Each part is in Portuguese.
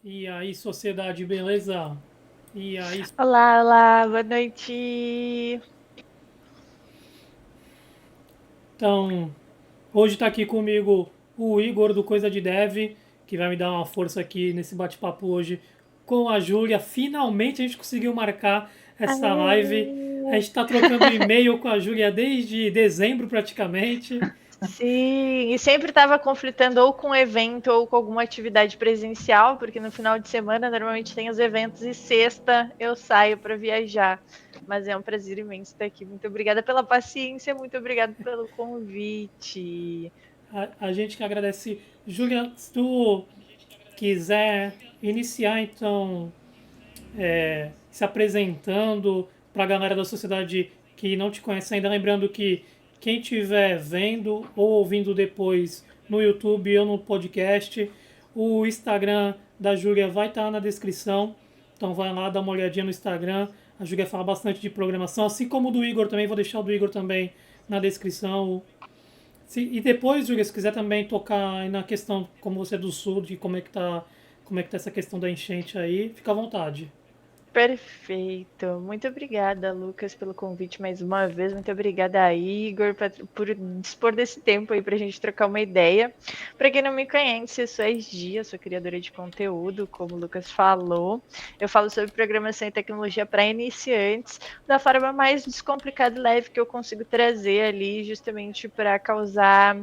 E aí, sociedade, beleza? E aí, Olá, olá, boa noite. então, hoje está aqui comigo o Igor do Coisa de Dev, que vai me dar uma força aqui nesse bate-papo hoje com a Júlia. Finalmente a gente conseguiu marcar essa live. A Aê! gente está trocando e-mail com a Júlia desde dezembro praticamente. Sim, e sempre estava conflitando ou com evento ou com alguma atividade presencial, porque no final de semana normalmente tem os eventos e sexta eu saio para viajar. Mas é um prazer imenso estar aqui. Muito obrigada pela paciência, muito obrigada pelo convite. A gente que agradece. Júlia, se tu quiser iniciar então se apresentando para a galera da sociedade que não te conhece ainda. Lembrando que quem estiver vendo ou ouvindo depois no YouTube ou no podcast, o Instagram da Júlia vai estar na descrição. Então vai lá, dá uma olhadinha no Instagram. A Júlia fala bastante de programação, assim como o do Igor também. Vou deixar o do Igor também na descrição. E depois, Júlia, se quiser também tocar na questão, como você é do sul, de como é que tá essa questão da enchente aí, fica à vontade. Perfeito. Muito obrigada, Lucas, pelo convite mais uma vez. Muito obrigada, Igor, por dispor desse tempo aí para a gente trocar uma ideia. Para quem não me conhece, eu sou a Esdia, sou criadora de conteúdo, como o Lucas falou. Eu falo sobre programação e tecnologia para iniciantes, da forma mais descomplicada e leve que eu consigo trazer ali, justamente para causar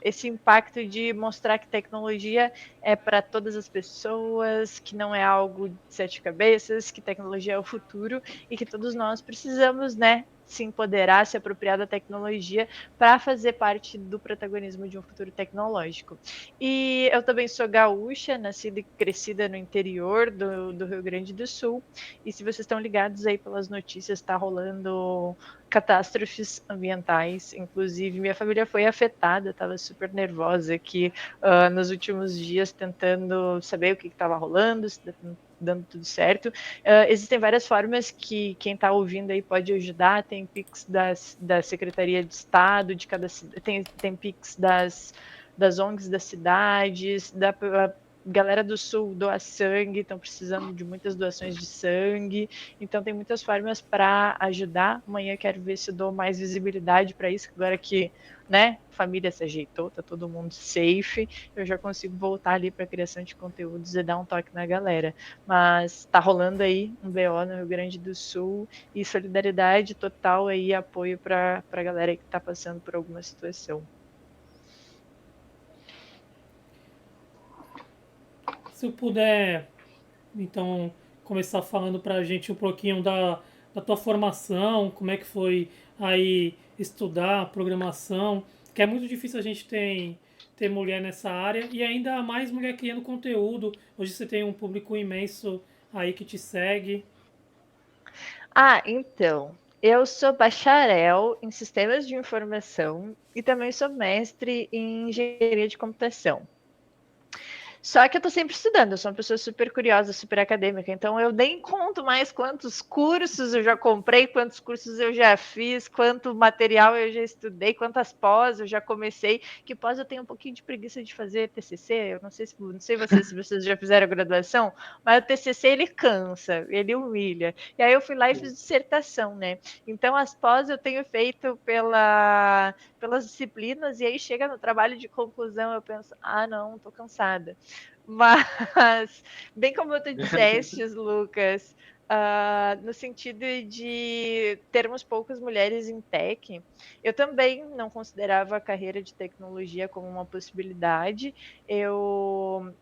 esse impacto de mostrar que tecnologia é para todas as pessoas, que não é algo de sete cabeças, que tecnologia é o futuro e que todos nós precisamos, né, se empoderar, se apropriar da tecnologia para fazer parte do protagonismo de um futuro tecnológico. E eu também sou gaúcha, nascida e crescida no interior do Rio Grande do Sul. E se vocês estão ligados aí pelas notícias, está rolando catástrofes ambientais. Inclusive, minha família foi afetada, estava super nervosa aqui nos últimos dias tentando saber o que estava rolando, se dando tudo certo. Existem várias formas que quem está ouvindo aí pode ajudar. Tem Pix da Secretaria de Estado, de cada tem Pix das ONGs das cidades, da galera do Sul doa sangue, estão precisando de muitas doações de sangue. Então tem muitas formas para ajudar. Amanhã quero ver se dou mais visibilidade para isso, agora que, né, a família se ajeitou, tá todo mundo safe, eu já consigo voltar ali para a criação de conteúdos e dar um toque na galera. Mas tá rolando aí um BO no Rio Grande do Sul e solidariedade total aí, apoio para a galera que está passando por alguma situação. Se eu puder, então, começar falando para a gente um pouquinho da tua formação, como é que foi aí estudar programação, que é muito difícil a gente ter mulher nessa área e ainda mais mulher criando conteúdo. Hoje você tem um público imenso aí que te segue. Então, eu sou bacharel em sistemas de informação e também sou mestre em engenharia de computação. Só que eu tô sempre estudando, eu sou uma pessoa super curiosa, super acadêmica, então eu nem conto mais quantos cursos eu já comprei, quantos cursos eu já fiz, quanto material eu já estudei, quantas pós eu já comecei. Que pós eu tenho um pouquinho de preguiça de fazer TCC, eu não sei vocês se vocês já fizeram graduação, mas o TCC ele cansa, ele humilha. E aí eu fui lá e fiz dissertação, né? Então as pós eu tenho feito pelas disciplinas e aí chega no trabalho de conclusão eu penso, ah não, tô cansada. Mas, bem como tu disseste, Lucas, no sentido de termos poucas mulheres em tech, eu também não considerava a carreira de tecnologia como uma possibilidade. Eu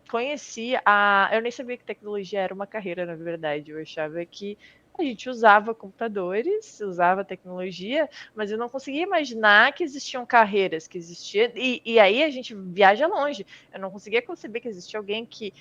nem sabia que tecnologia era uma carreira, na verdade. Eu achava que a gente usava computadores, usava tecnologia, mas eu não conseguia imaginar que existiam carreiras, que existia. E aí a gente viaja longe. Eu não conseguia conceber que existia alguém que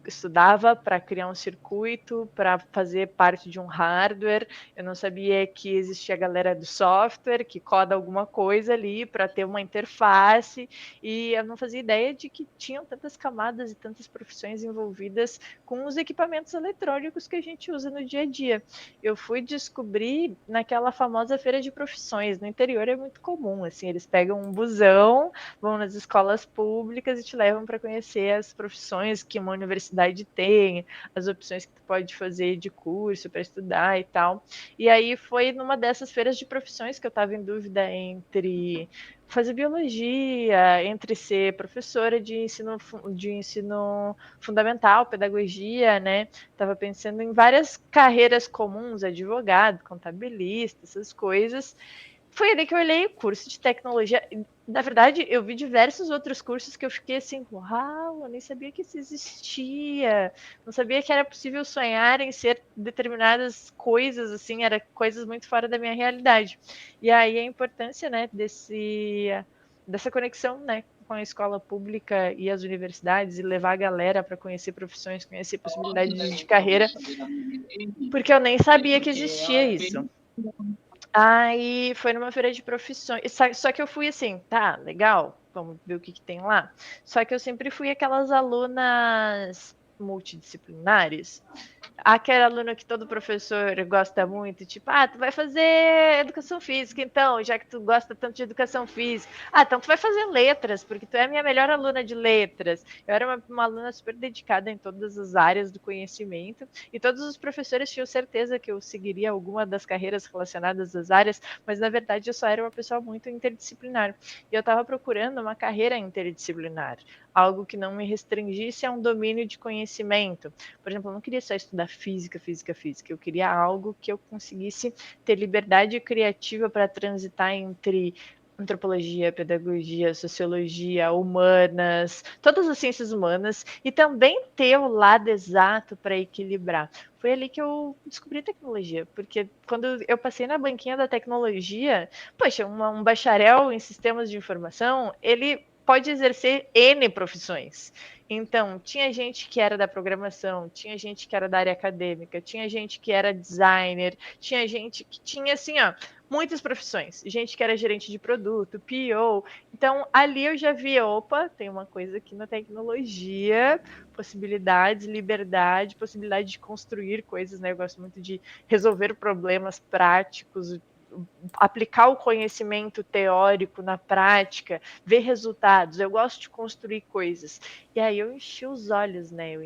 estudava para criar um circuito, para fazer parte de um hardware. Eu não sabia que existia a galera do software que coda alguma coisa ali para ter uma interface, e eu não fazia ideia de que tinham tantas camadas e tantas profissões envolvidas com os equipamentos eletrônicos que a gente usa no dia a dia. Eu fui descobrir naquela famosa feira de profissões. No interior é muito comum, assim, eles pegam um busão, vão nas escolas públicas e te levam para conhecer as profissões que uma universidade universidade tem, as opções que tu pode fazer de curso para estudar e tal. E aí foi numa dessas feiras de profissões que eu estava em dúvida entre fazer biologia, entre ser professora de ensino fundamental, pedagogia, né? Estava pensando em várias carreiras comuns, advogado, contabilista, essas coisas. Foi ali que eu olhei o curso de tecnologia. Na verdade, eu vi diversos outros cursos que eu fiquei assim, uau, eu nem sabia que isso existia. Não sabia que era possível sonhar em ser determinadas coisas, assim, era coisas muito fora da minha realidade. E aí a importância, né, dessa conexão, né, com a escola pública e as universidades e levar a galera para conhecer profissões, conhecer possibilidades de carreira, porque eu nem sabia que existia isso. Aí foi numa feira de profissões. Só que eu fui assim, tá, legal, vamos ver o que, que tem lá. Só que eu sempre fui aquelas alunas multidisciplinares. Aquele aluno que todo professor gosta muito, tipo, tu vai fazer educação física, então, já que tu gosta tanto de educação física. Então tu vai fazer letras, porque tu é a minha melhor aluna de letras. Eu era uma aluna super dedicada em todas as áreas do conhecimento, e todos os professores tinham certeza que eu seguiria alguma das carreiras relacionadas às áreas, mas na verdade eu só era uma pessoa muito interdisciplinar. E eu estava procurando uma carreira interdisciplinar, algo que não me restringisse a um domínio de conhecimento. Por exemplo, eu não queria só estudar física. Eu queria algo que eu conseguisse ter liberdade criativa para transitar entre antropologia, pedagogia, sociologia, humanas, todas as ciências humanas, e também ter o lado exato para equilibrar. Foi ali que eu descobri tecnologia, porque quando eu passei na banquinha da tecnologia, poxa, um bacharel em sistemas de informação, ele pode exercer N profissões. Então, tinha gente que era da programação, tinha gente que era da área acadêmica, tinha gente que era designer, tinha gente que tinha, assim, ó, muitas profissões. Gente que era gerente de produto, PO. Então, ali eu já vi, opa, tem uma coisa aqui na tecnologia, possibilidades, liberdade, possibilidade de construir coisas, né? Eu gosto muito de resolver problemas práticos, aplicar o conhecimento teórico na prática, ver resultados. Eu gosto de construir coisas. E aí eu enchi os olhos, né? Eu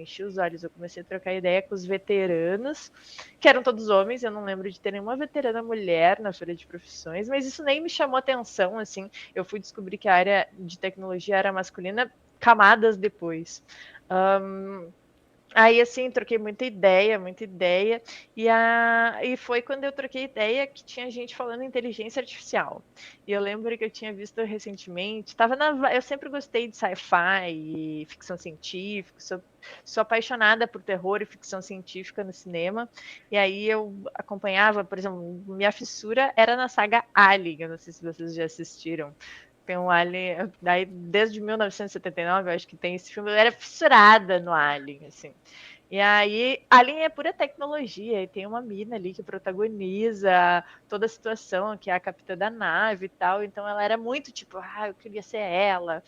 comecei a trocar ideia com os veteranos, que eram todos homens. Eu não lembro de ter nenhuma veterana mulher na feira de profissões, mas isso nem me chamou atenção, assim. Eu fui descobrir que a área de tecnologia era masculina camadas depois. Aí, assim, troquei muita ideia, e foi quando eu troquei ideia que tinha gente falando inteligência artificial. E eu lembro que eu tinha visto recentemente, eu sempre gostei de sci-fi e ficção científica, sou apaixonada por terror e ficção científica no cinema, e aí eu acompanhava, por exemplo, minha fissura era na saga Alien, eu não sei se vocês já assistiram. Tem um Alien, daí, desde 1979, eu acho que tem esse filme. Eu era fissurada no Alien, assim. E aí, Alien é pura tecnologia, e tem uma mina ali que protagoniza toda a situação, que é a capitã da nave e tal. Então, ela era muito tipo, eu queria ser ela.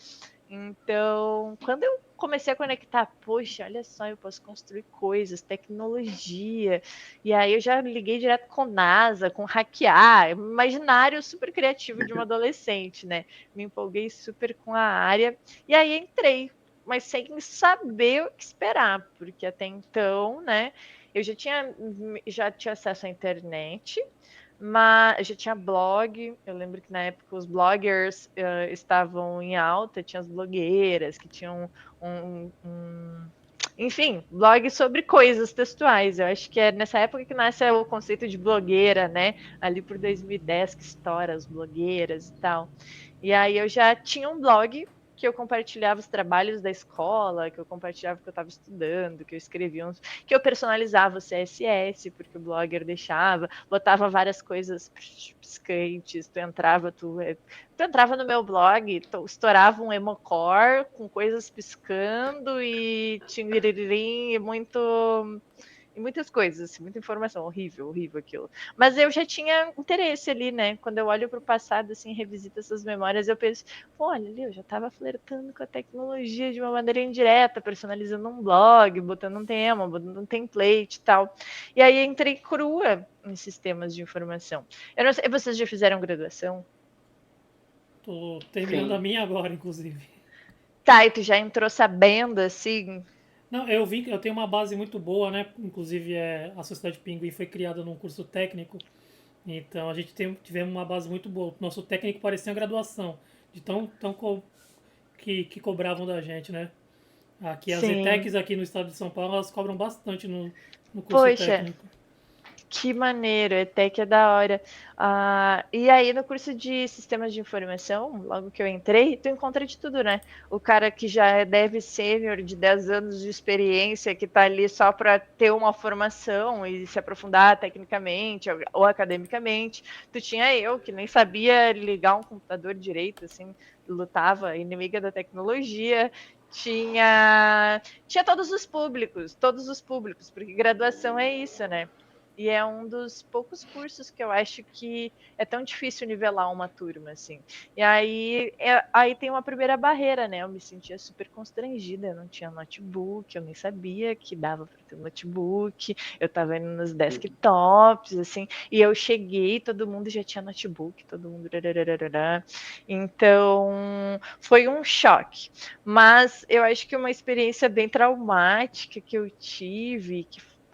Então, quando eu comecei a conectar, poxa, olha só, eu posso construir coisas, tecnologia. E aí eu já liguei direto com NASA, com hackear, imaginário super criativo de uma adolescente, né? Me empolguei super com a área. E aí entrei, mas sem saber o que esperar, porque até então, né, eu já tinha acesso à internet, mas já tinha blog. Eu lembro que na época os bloggers estavam em alta, tinha as blogueiras que tinham enfim, blog sobre coisas textuais. Eu acho que é nessa época que nasce o conceito de blogueira, né? Ali por 2010 que estoura as blogueiras e tal. E aí eu já tinha um blog que eu compartilhava os trabalhos da escola, que eu compartilhava o que eu estava estudando, que eu escrevia que eu personalizava o CSS, porque o blogger deixava, botava várias coisas piscantes, tu entrava no meu blog, estourava um emocore com coisas piscando e tinhiririm e muitas coisas, assim, muita informação, horrível, horrível aquilo. Mas eu já tinha interesse ali, né? Quando eu olho para o passado, assim, revisito essas memórias, eu penso, olha ali, eu já estava flertando com a tecnologia de uma maneira indireta, personalizando um blog, botando um tema, botando um template e tal. E aí entrei crua em sistemas de informação. Eu não sei, vocês já fizeram graduação? Tô terminando a minha agora, inclusive. Tá, e tu já entrou sabendo, assim? Não, eu vi que eu tenho uma base muito boa, né? Inclusive, a Sociedade Pinguim foi criada num curso técnico, então a gente tivemos uma base muito boa. Nosso técnico parecia uma graduação, de que cobravam da gente, né? Aqui as Sim. ETECs aqui no estado de São Paulo, elas cobram bastante no curso Poxa, técnico. que maneiro, até que é da hora. E aí, no curso de sistemas de informação, logo que eu entrei, tu encontra de tudo, né? O cara que já deve sênior de 10 anos de experiência, que tá ali só para ter uma formação e se aprofundar tecnicamente ou academicamente. Tu tinha eu, que nem sabia ligar um computador direito, assim, lutava inimiga da tecnologia. Tinha todos os públicos, porque graduação é isso, né? E é um dos poucos cursos que eu acho que é tão difícil nivelar uma turma, assim. E aí tem uma primeira barreira, né? Eu me sentia super constrangida, eu não tinha notebook, eu nem sabia que dava para ter notebook, eu estava indo nos desktops, assim, e eu cheguei, todo mundo já tinha notebook, todo mundo. Então, foi um choque. Mas eu acho que uma experiência bem traumática que eu tive,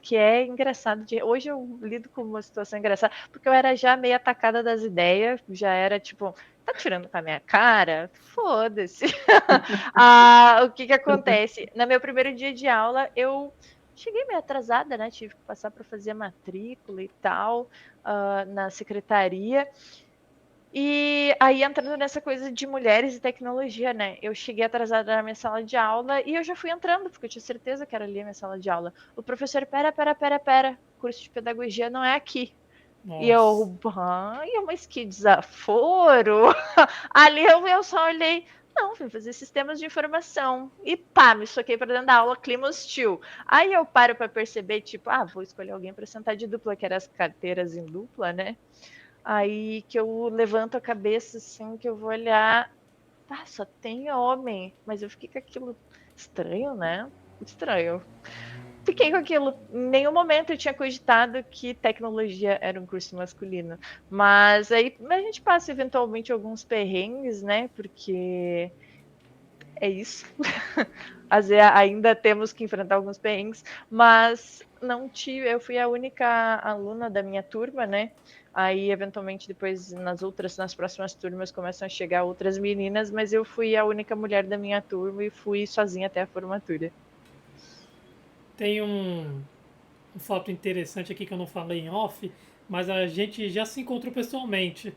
que é engraçado. Hoje eu lido com uma situação engraçada, porque eu era já meio atacada das ideias, já era tipo, tá tirando com a minha cara? Foda-se. O que acontece? No meu primeiro dia de aula, eu cheguei meio atrasada, né? Tive que passar para fazer a matrícula e tal, na secretaria. E aí, entrando nessa coisa de mulheres e tecnologia, né? Eu cheguei atrasada na minha sala de aula e eu já fui entrando, porque eu tinha certeza que era ali a minha sala de aula. O professor, pera, curso de pedagogia não é aqui. E Nossa. eu, ai, mas que desaforo! Ali eu só olhei, não, vim fazer sistemas de informação. E pá, me soquei para dentro da aula, clima hostil. Aí eu paro para perceber, tipo, vou escolher alguém para sentar de dupla, que eram as carteiras em dupla, né? Aí que eu levanto a cabeça assim, que eu vou olhar, só tem homem, mas eu fiquei com aquilo estranho, né? Estranho. Fiquei com aquilo. Em nenhum momento eu tinha cogitado que tecnologia era um curso masculino. Mas aí a gente passa eventualmente alguns perrengues, né? Porque é isso. Às vezes ainda temos que enfrentar alguns perrengues, mas não tive, eu fui a única aluna da minha turma, né? Aí, eventualmente, depois nas próximas turmas começam a chegar outras meninas, mas eu fui a única mulher da minha turma e fui sozinha até a formatura. Tem um fato interessante aqui que eu não falei em off, mas a gente já se encontrou pessoalmente.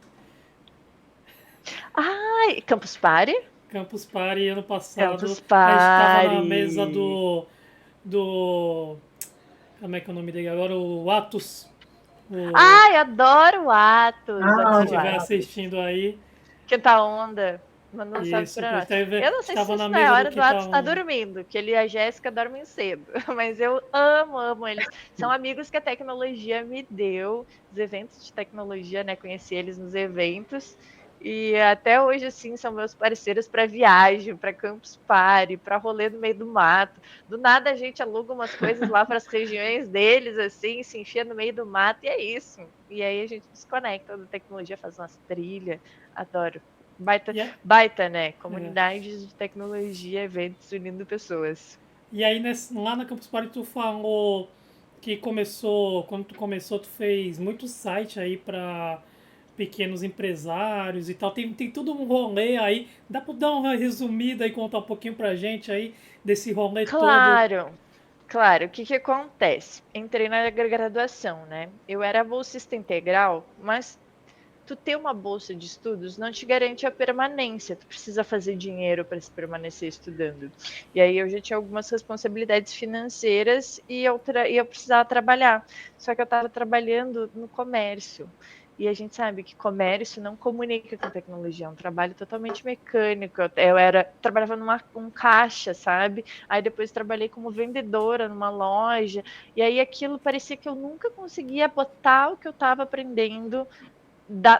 Ai, Campus Party? Campus Party ano Campus passado, a gente estava na mesa Party. do. Como é que é o nome dele agora? O Atos. O, Ai, adoro Atos, se Ah, adoro estiver Atos. assistindo aí. Quinta onda. Manda um salve Isso, pra nós. Eu não sei se estava isso na não é mesa do hora do Quinta Atos estar Onda. dormindo, que ele e a Jéssica dormem cedo. Mas eu amo eles. São amigos que a tecnologia me deu, os eventos de tecnologia, né? Conheci eles nos eventos. E até hoje, assim, são meus parceiros para viagem, para Campus Party, para rolê no meio do mato. Do nada a gente aluga umas coisas lá para as regiões deles, assim, se enfia no meio do mato e é isso. E aí a gente desconecta da tecnologia, faz umas trilhas. Adoro. Baita, E, a- baita, né? é. Comunidades de tecnologia, eventos unindo pessoas. E aí lá na Campus Party tu falou que começou, quando tu começou, tu fez muito site aí para pequenos empresários e tal. Tem tudo um rolê aí. Dá pra dar uma resumida e contar um pouquinho pra gente aí desse rolê todo? Claro, claro. O que que acontece? Entrei na graduação, né? Eu era bolsista integral, mas tu ter uma bolsa de estudos não te garante a permanência. Tu precisa fazer dinheiro para se permanecer estudando. E aí eu já tinha algumas responsabilidades financeiras e eu precisava trabalhar. Só que eu estava trabalhando no comércio. E a gente sabe que comércio não comunica com tecnologia, é um trabalho totalmente mecânico. Trabalhava um caixa, sabe? Aí depois trabalhei como vendedora numa loja, e aí aquilo parecia que eu nunca conseguia botar o que eu estava aprendendo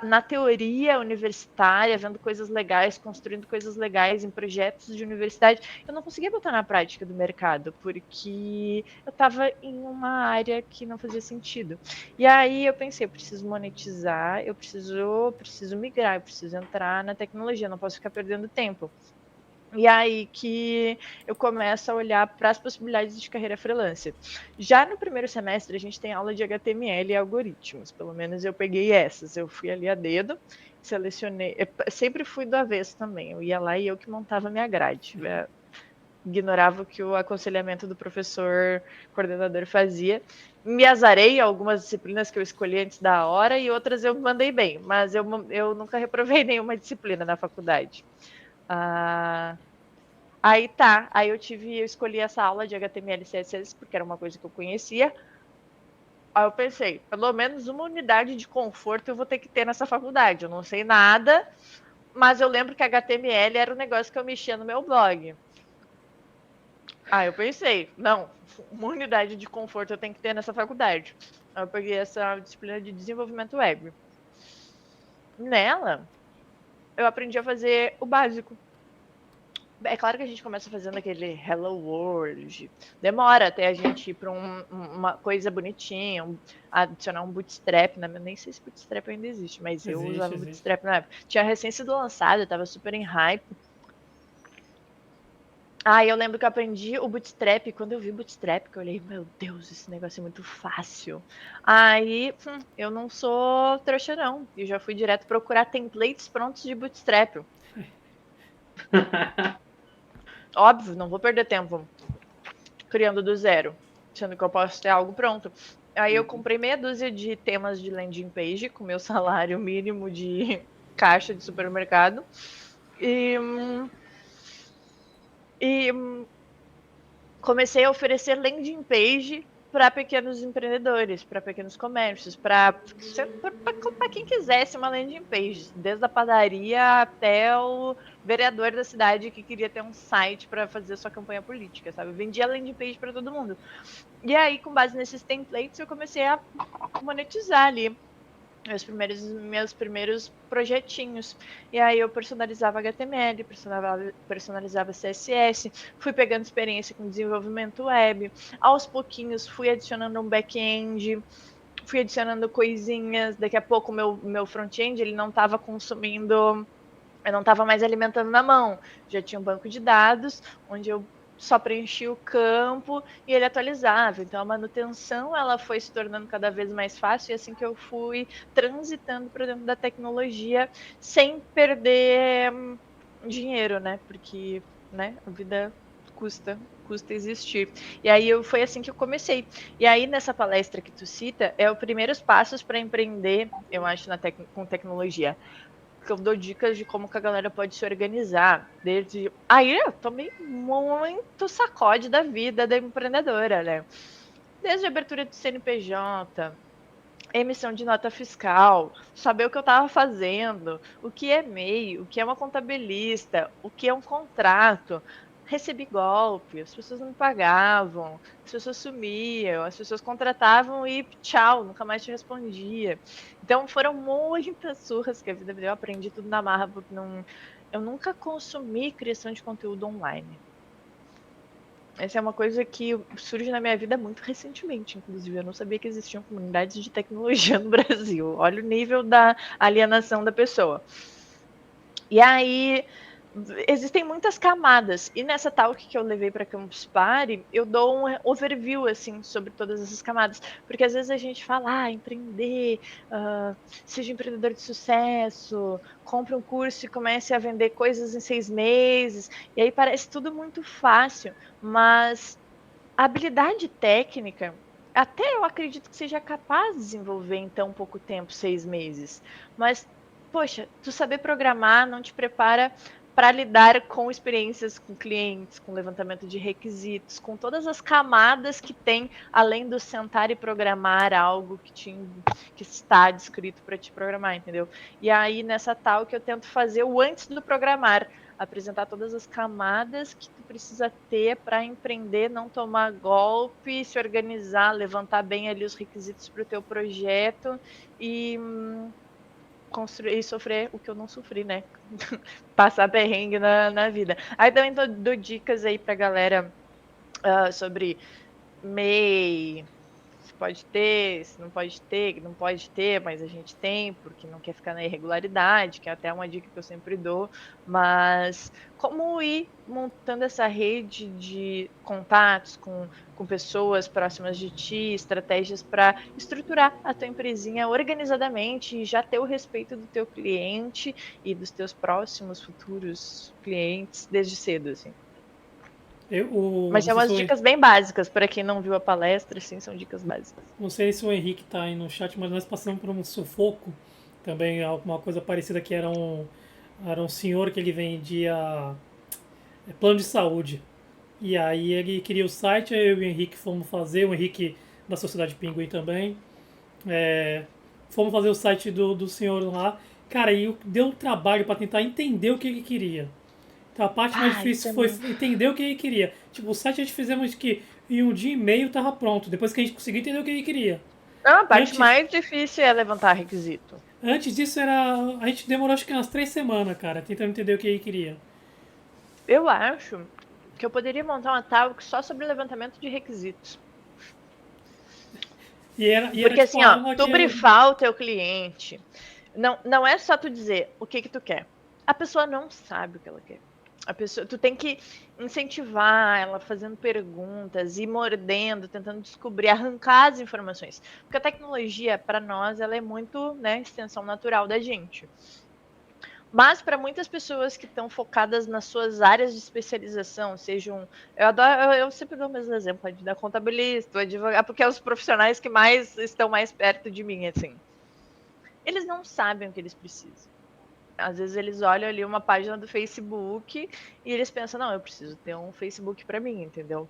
na teoria universitária, vendo coisas legais, construindo coisas legais em projetos de universidade, eu não conseguia botar na prática do mercado, porque eu estava em uma área que não fazia sentido. E aí eu pensei, eu preciso monetizar, preciso migrar, eu preciso entrar na tecnologia, não posso ficar perdendo tempo. E aí que eu começo a olhar para as possibilidades de carreira freelancer. Já no primeiro semestre, a gente tem aula de HTML e algoritmos. Pelo menos eu peguei essas. Eu fui ali a dedo, selecionei. Eu sempre fui do avesso também. Eu ia lá e eu que montava a minha grade. Eu ignorava o que o aconselhamento do professor coordenador fazia. Me azarei algumas disciplinas que eu escolhi antes da hora e outras eu mandei bem. Mas eu nunca reprovei nenhuma disciplina na faculdade. Ah, Aí tá, aí eu escolhi essa aula de HTML e CSS porque era uma coisa que eu conhecia. Aí eu pensei, pelo menos uma unidade de conforto eu vou ter que ter nessa faculdade. Eu não sei nada, mas eu lembro que HTML era um negócio que eu mexia no meu blog. Aí eu pensei, não, uma unidade de conforto eu tenho que ter nessa faculdade. Aí eu peguei essa disciplina de desenvolvimento web. Nela, eu aprendi a fazer o básico. É claro que a gente começa fazendo aquele Hello World. Demora até a gente ir para uma coisa bonitinha, adicionar um bootstrap. Nem sei se bootstrap ainda existe, mas eu Existe, usava existe. bootstrap na época. Tinha recém sido lançado, estava super em hype. Ah, eu lembro que eu aprendi o bootstrap. Quando eu vi bootstrap, que eu olhei, meu Deus, esse negócio é muito fácil. Aí, eu não sou trouxa, não. Eu já fui direto procurar templates prontos de bootstrap. Óbvio, não vou perder tempo criando do zero, sendo que eu posso ter algo pronto. Aí eu comprei meia dúzia de temas de landing page com meu salário mínimo de caixa de supermercado. E, e comecei a oferecer landing page para pequenos empreendedores, para pequenos comércios, para quem quisesse uma landing page, desde a padaria até o vereador da cidade que queria ter um site para fazer sua campanha política, sabe? Eu vendia landing page para todo mundo. E aí, com base nesses templates, eu comecei a monetizar ali meus primeiros projetinhos. E aí eu personalizava HTML, personalizava CSS, fui pegando experiência com desenvolvimento web. Aos pouquinhos fui adicionando um back-end, fui adicionando coisinhas. Daqui a pouco meu front-end ele não estava consumindo, eu não estava mais alimentando na mão. Já tinha um banco de dados onde eu só preenchia o campo e ele atualizava. Então a manutenção ela foi se tornando cada vez mais fácil e assim que eu fui transitando para dentro da tecnologia sem perder dinheiro, né? Porque, né, a vida custa existir. E aí foi assim que eu comecei. E aí nessa palestra que tu cita é os primeiros passos para empreender, eu acho, com tecnologia, que eu dou dicas de como que a galera pode se organizar. Desde aí eu tomei muito sacode da vida da empreendedora, né? Desde a abertura do CNPJ, emissão de nota fiscal, saber o que eu estava fazendo, o que é MEI, o que é uma contabilista, o que é um contrato. Recebi golpe, as pessoas não me pagavam, as pessoas sumiam, as pessoas contratavam e tchau, nunca mais te respondia. Então foram muitas surras que a vida me deu, eu aprendi tudo na marra, porque eu nunca consumi criação de conteúdo online. Essa é uma coisa que surge na minha vida muito recentemente, inclusive. Eu não sabia que existiam comunidades de tecnologia no Brasil. Olha o nível da alienação da pessoa. E aí, existem muitas camadas. E nessa talk que eu levei para Campus Party, eu dou um overview, assim, sobre todas essas camadas. Porque às vezes a gente fala, empreender, seja empreendedor de sucesso, compre um curso e comece a vender coisas em 6 meses. E aí parece tudo muito fácil, mas a habilidade técnica, até eu acredito que seja capaz de desenvolver em tão pouco tempo, 6 meses. Mas, poxa, tu saber programar não te prepara para lidar com experiências com clientes, com levantamento de requisitos, com todas as camadas que tem, além do sentar e programar algo que está descrito para te programar, entendeu? E aí, nessa tal que eu tento fazer o antes do programar, apresentar todas as camadas que tu precisa ter para empreender, não tomar golpe, se organizar, levantar bem ali os requisitos para o teu projeto e construir e sofrer o que eu não sofri, né? Passar perrengue na vida. Aí também dou dicas aí pra galera sobre MEI, tu pode ter, se não pode ter, que não pode ter, mas a gente tem, porque não quer ficar na irregularidade, que é até uma dica que eu sempre dou, mas como ir montando essa rede de contatos com pessoas próximas de ti, estratégias para estruturar a tua empresinha organizadamente e já ter o respeito do teu cliente e dos teus próximos futuros clientes desde cedo, assim. Mas é Não sei se umas dicas bem básicas, para quem não viu a palestra, sim, são dicas básicas. não sei se o Henrique está aí no chat, mas nós passamos por um sufoco. Também alguma coisa parecida que era um senhor que ele vendia plano de saúde. E aí ele queria o site, aí eu e o Henrique fomos fazer, o Henrique da Sociedade Pinguim também. É, fomos fazer o site do senhor lá. Cara, e deu um trabalho para tentar entender o que ele queria. Então a parte mais Ah, isso difícil é foi muito. entender o que ele queria. Tipo, o site a gente fizemos que em um dia e meio tava pronto, depois que a gente conseguiu entender o que ele queria. Não, a parte Antes, mais difícil é levantar requisito. antes disso era. A gente demorou acho que umas 3 semanas, cara, tentando entender o que ele queria. Eu acho que eu poderia montar uma tabela só sobre levantamento de requisitos. E era Porque tipo assim, a ó, alma tu que. brifar o teu cliente, não é só tu dizer o que tu quer. A pessoa não sabe o que ela quer. A pessoa, tu tem que incentivar ela fazendo perguntas, ir mordendo, tentando descobrir, arrancar as informações. Porque a tecnologia, para nós, ela é muito, né, extensão natural da gente. Mas para muitas pessoas que estão focadas nas suas áreas de especialização, sejam. Eu sempre dou o mesmo exemplo da contabilista, o advogado, porque é os profissionais que mais estão mais perto de mim, assim. Eles não sabem o que eles precisam. Às vezes eles olham ali uma página do Facebook e eles pensam, não, eu preciso ter um Facebook para mim, entendeu?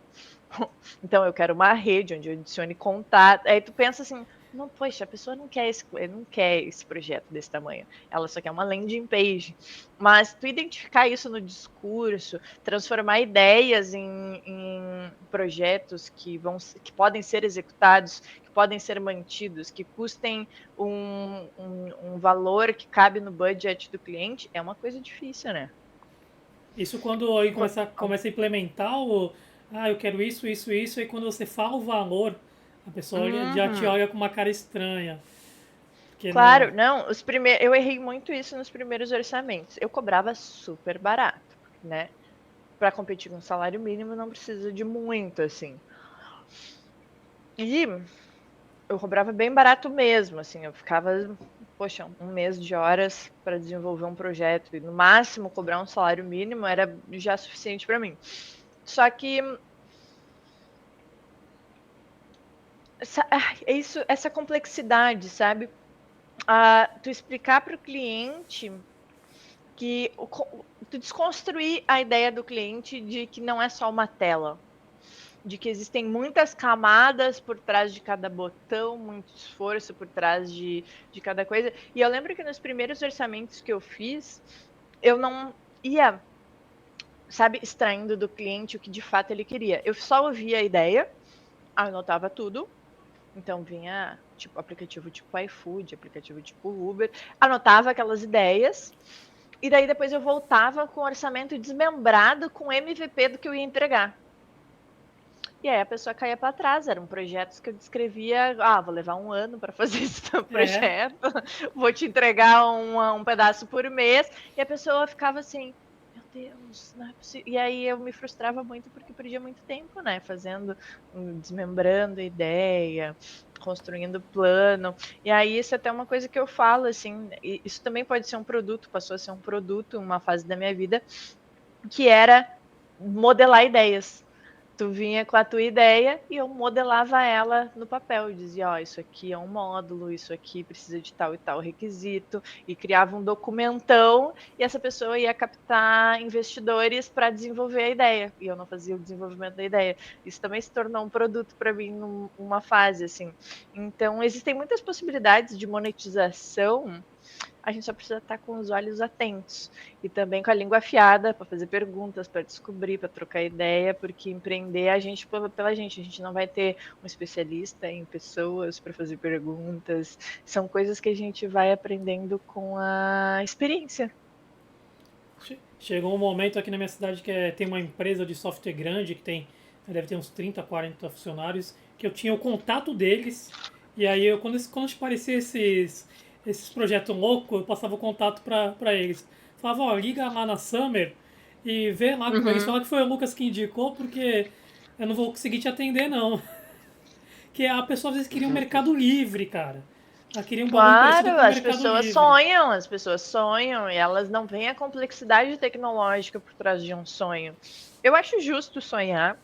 Então eu quero uma rede onde eu adicione contato. Aí tu pensa assim, não, poxa, a pessoa não quer esse projeto desse tamanho. Ela só quer uma landing page. Mas tu identificar isso no discurso, transformar ideias em projetos que podem ser executados, que podem ser mantidos, que custem um valor que cabe no budget do cliente, é uma coisa difícil, né? Isso quando aí começa a implementar o. Ah, eu quero isso, isso, isso, aí quando você fala o valor, a pessoa já te Uhum. olha com uma cara estranha. Porque não. Claro, não, eu errei muito isso nos primeiros orçamentos. Eu cobrava super barato, né? Para competir com o salário mínimo não precisa de muito, assim. E eu cobrava bem barato mesmo, assim, eu ficava, poxa, um mês de horas para desenvolver um projeto e no máximo cobrar um salário mínimo era já suficiente para mim. Só que essa complexidade, sabe? Tu explicar para o cliente que tu desconstruir a ideia do cliente de que não é só uma tela, de que existem muitas camadas por trás de cada botão, muito esforço por trás de cada coisa. E eu lembro que nos primeiros orçamentos que eu fiz, eu não ia, sabe, extraindo do cliente o que de fato ele queria. Eu só ouvia a ideia, anotava tudo. Então vinha tipo aplicativo tipo iFood, aplicativo tipo Uber, anotava aquelas ideias. E daí depois eu voltava com o orçamento desmembrado com MVP do que eu ia entregar. E aí a pessoa caía para trás, eram projetos que eu descrevia, vou levar um ano para fazer esse É, projeto, vou te entregar um pedaço por mês, e a pessoa ficava assim, meu Deus, não é possível. E aí eu me frustrava muito porque perdia muito tempo, né, fazendo, desmembrando a ideia, construindo plano, e aí isso é até uma coisa que eu falo, assim, isso também pode ser um produto, passou a ser um produto, uma fase da minha vida, que era modelar ideias. Tu vinha com a tua ideia e eu modelava ela no papel. Eu dizia, isso aqui é um módulo, isso aqui precisa de tal e tal requisito, e criava um documentão, e essa pessoa ia captar investidores para desenvolver a ideia. E eu não fazia o desenvolvimento da ideia. Isso também se tornou um produto para mim numa fase, assim. Então, existem muitas possibilidades de monetização, a gente só precisa estar com os olhos atentos e também com a língua afiada para fazer perguntas, para descobrir, para trocar ideia, porque empreender a gente pela gente, a gente não vai ter um especialista em pessoas para fazer perguntas, são coisas que a gente vai aprendendo com a experiência. chegou um momento aqui na minha cidade que tem uma empresa de software grande que tem deve ter uns 30, 40 funcionários, que eu tinha o contato deles, e aí eu, quando aparecia esses projetos loucos, eu passava o contato para eles. Falava, ó, liga lá na Summer e vê lá com eles. Uhum. Fala que foi o Lucas que indicou, porque eu não vou conseguir te atender, não. Que a pessoa às vezes queria um mercado livre, cara. Ela queria um bagulho parecido Claro, com o Mercado Livre. as pessoas sonham e elas não veem a complexidade tecnológica por trás de um sonho. Eu acho justo sonhar,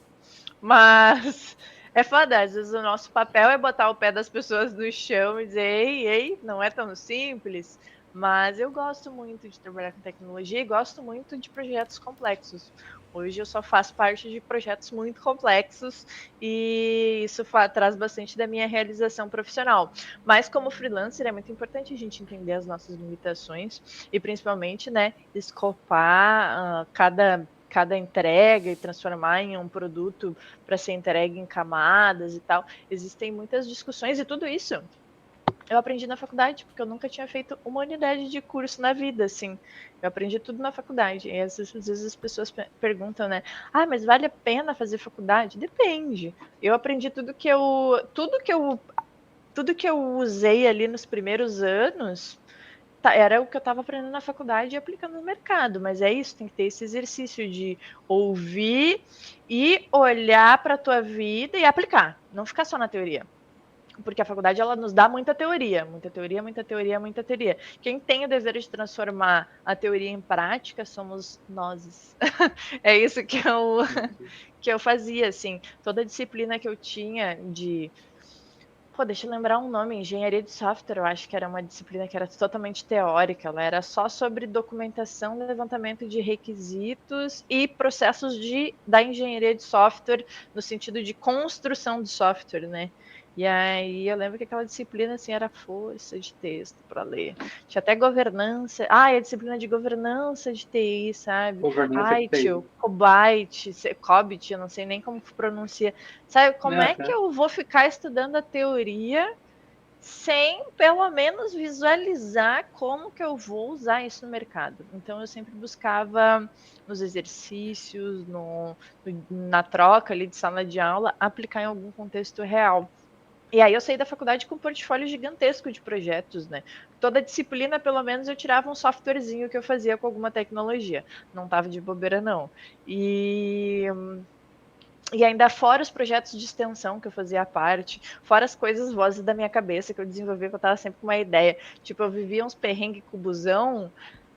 mas é foda. Às vezes o nosso papel é botar o pé das pessoas no chão e dizer, ei, ei, não é tão simples. Mas eu gosto muito de trabalhar com tecnologia e gosto muito de projetos complexos. Hoje eu só faço parte de projetos muito complexos e isso traz bastante da minha realização profissional. Mas como freelancer é muito importante a gente entender as nossas limitações e principalmente, né, escopar cada entrega e transformar em um produto para ser entregue em camadas e tal. Existem muitas discussões e tudo isso eu aprendi na faculdade, porque eu nunca tinha feito uma unidade de curso na vida, assim. Eu aprendi tudo na faculdade. E às vezes as pessoas perguntam, né? Ah, mas vale a pena fazer faculdade? Depende. Eu aprendi tudo que eu usei ali nos primeiros anos, era o que eu estava aprendendo na faculdade e aplicando no mercado. Mas é isso, tem que ter esse exercício de ouvir e olhar para a tua vida e aplicar. Não ficar só na teoria. Porque a faculdade ela nos dá muita teoria, muita teoria, muita teoria, muita teoria. Quem tem o dever de transformar a teoria em prática somos nós. É isso que eu fazia, assim. Toda disciplina que eu tinha de pô, deixa eu lembrar um nome, engenharia de software, eu acho que era uma disciplina que era totalmente teórica, ela era só sobre documentação, levantamento de requisitos e processos da engenharia de software no sentido de construção de software, né? E aí eu lembro que aquela disciplina assim era força de texto para ler. Tinha até governança. Ah, a disciplina de governança de TI, sabe? Governança de Ai, TI. tio, COBIT, eu não sei nem como pronuncia. Sabe, como é que Nossa. eu vou ficar estudando a teoria sem, pelo menos, visualizar como que eu vou usar isso no mercado? Então, eu sempre buscava nos exercícios, na troca ali de sala de aula, aplicar em algum contexto real. E aí eu saí da faculdade com um portfólio gigantesco de projetos, né? Toda disciplina, pelo menos, eu tirava um softwarezinho que eu fazia com alguma tecnologia. Não tava de bobeira, não. E ainda fora os projetos de extensão que eu fazia à parte, fora as coisas vozes da minha cabeça que eu desenvolvia, que eu tava sempre com uma ideia. Tipo, eu vivia uns perrengues com o busão,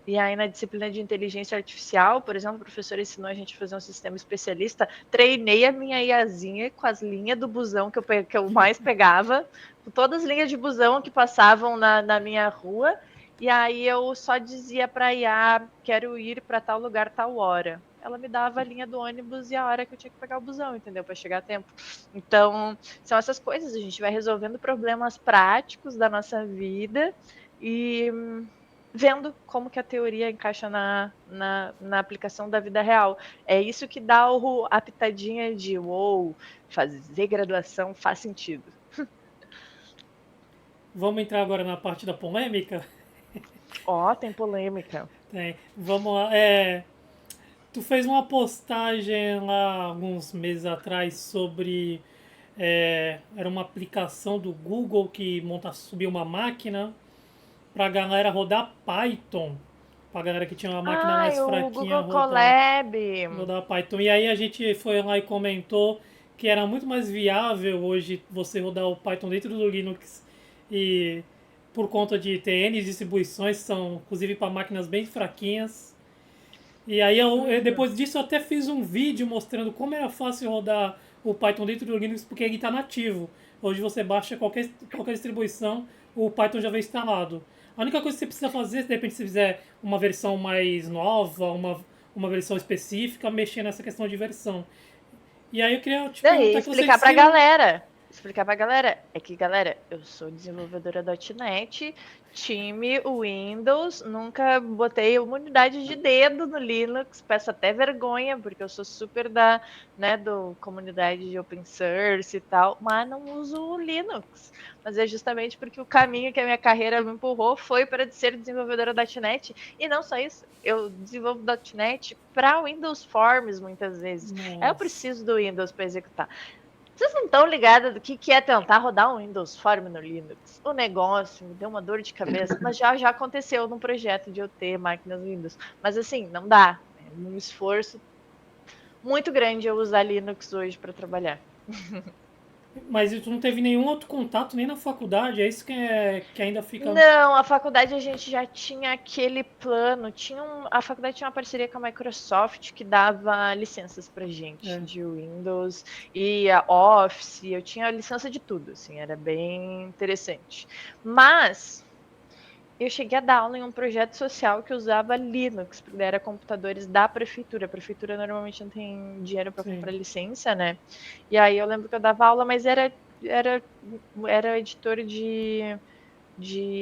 e aí na disciplina de inteligência artificial, por exemplo, o professor ensinou a gente a fazer um sistema especialista, treinei a minha IAzinha com as linhas do busão que eu mais pegava, com todas as linhas de busão que passavam na minha rua, e aí eu só dizia para a IA, quero ir para tal lugar, tal hora. Ela me dava a linha do ônibus e a hora que eu tinha que pegar o busão, entendeu? Para chegar a tempo. Então, são essas coisas, a gente vai resolvendo problemas práticos da nossa vida e vendo como que a teoria encaixa na aplicação da vida real. É isso que dá a pitadinha de uou, fazer graduação faz sentido. Vamos entrar agora na parte da polêmica? Ó, tem polêmica. Tem. Vamos lá. Tu fez uma postagem lá alguns meses atrás sobre. Era uma aplicação do Google que subiu uma máquina pra galera rodar Python. Pra galera que tinha uma máquina mais O fraquinha Google rodar, Colab. rodar Python. E aí a gente foi lá e comentou que era muito mais viável hoje você rodar o Python dentro do Linux e por conta de ter N distribuições, são inclusive para máquinas bem fraquinhas. E aí depois disso eu até fiz um vídeo mostrando como era fácil rodar o Python dentro do Linux, porque ele está nativo. Hoje você baixa qualquer distribuição, o Python já vem instalado. A única coisa que você precisa fazer, de repente, se fizer uma versão mais nova, uma versão específica, mexer nessa questão de versão. E aí eu queria te Daí, perguntar que você explicar pra galera. explicar pra galera é que, galera, eu sou desenvolvedora .NET, time Windows, nunca botei uma unidade de dedo no Linux, peço até vergonha, porque eu sou super do comunidade de open source e tal, mas não uso o Linux. Mas é justamente porque o caminho que a minha carreira me empurrou foi para ser desenvolvedora .NET, e não só isso, eu desenvolvo .NET para Windows Forms muitas vezes. Aí eu Nossa. preciso do Windows para executar. Vocês não estão ligados do que é tentar rodar um Windows Form no Linux? O negócio me deu uma dor de cabeça, mas já aconteceu num projeto de eu ter máquinas Windows. Mas assim, não dá. É um esforço muito grande eu usar Linux hoje para trabalhar. Mas tu não teve nenhum outro contato nem na faculdade? É isso que ainda fica. Não, a faculdade a gente já tinha aquele plano. A faculdade tinha uma parceria com a Microsoft que dava licenças pra gente É, de Windows e a Office. Eu tinha licença de tudo, assim, era bem interessante. Mas eu cheguei a dar aula em um projeto social que usava Linux, porque era computadores da prefeitura. A prefeitura normalmente não tem dinheiro para comprar sim. licença, né? E aí eu lembro que eu dava aula, mas era editor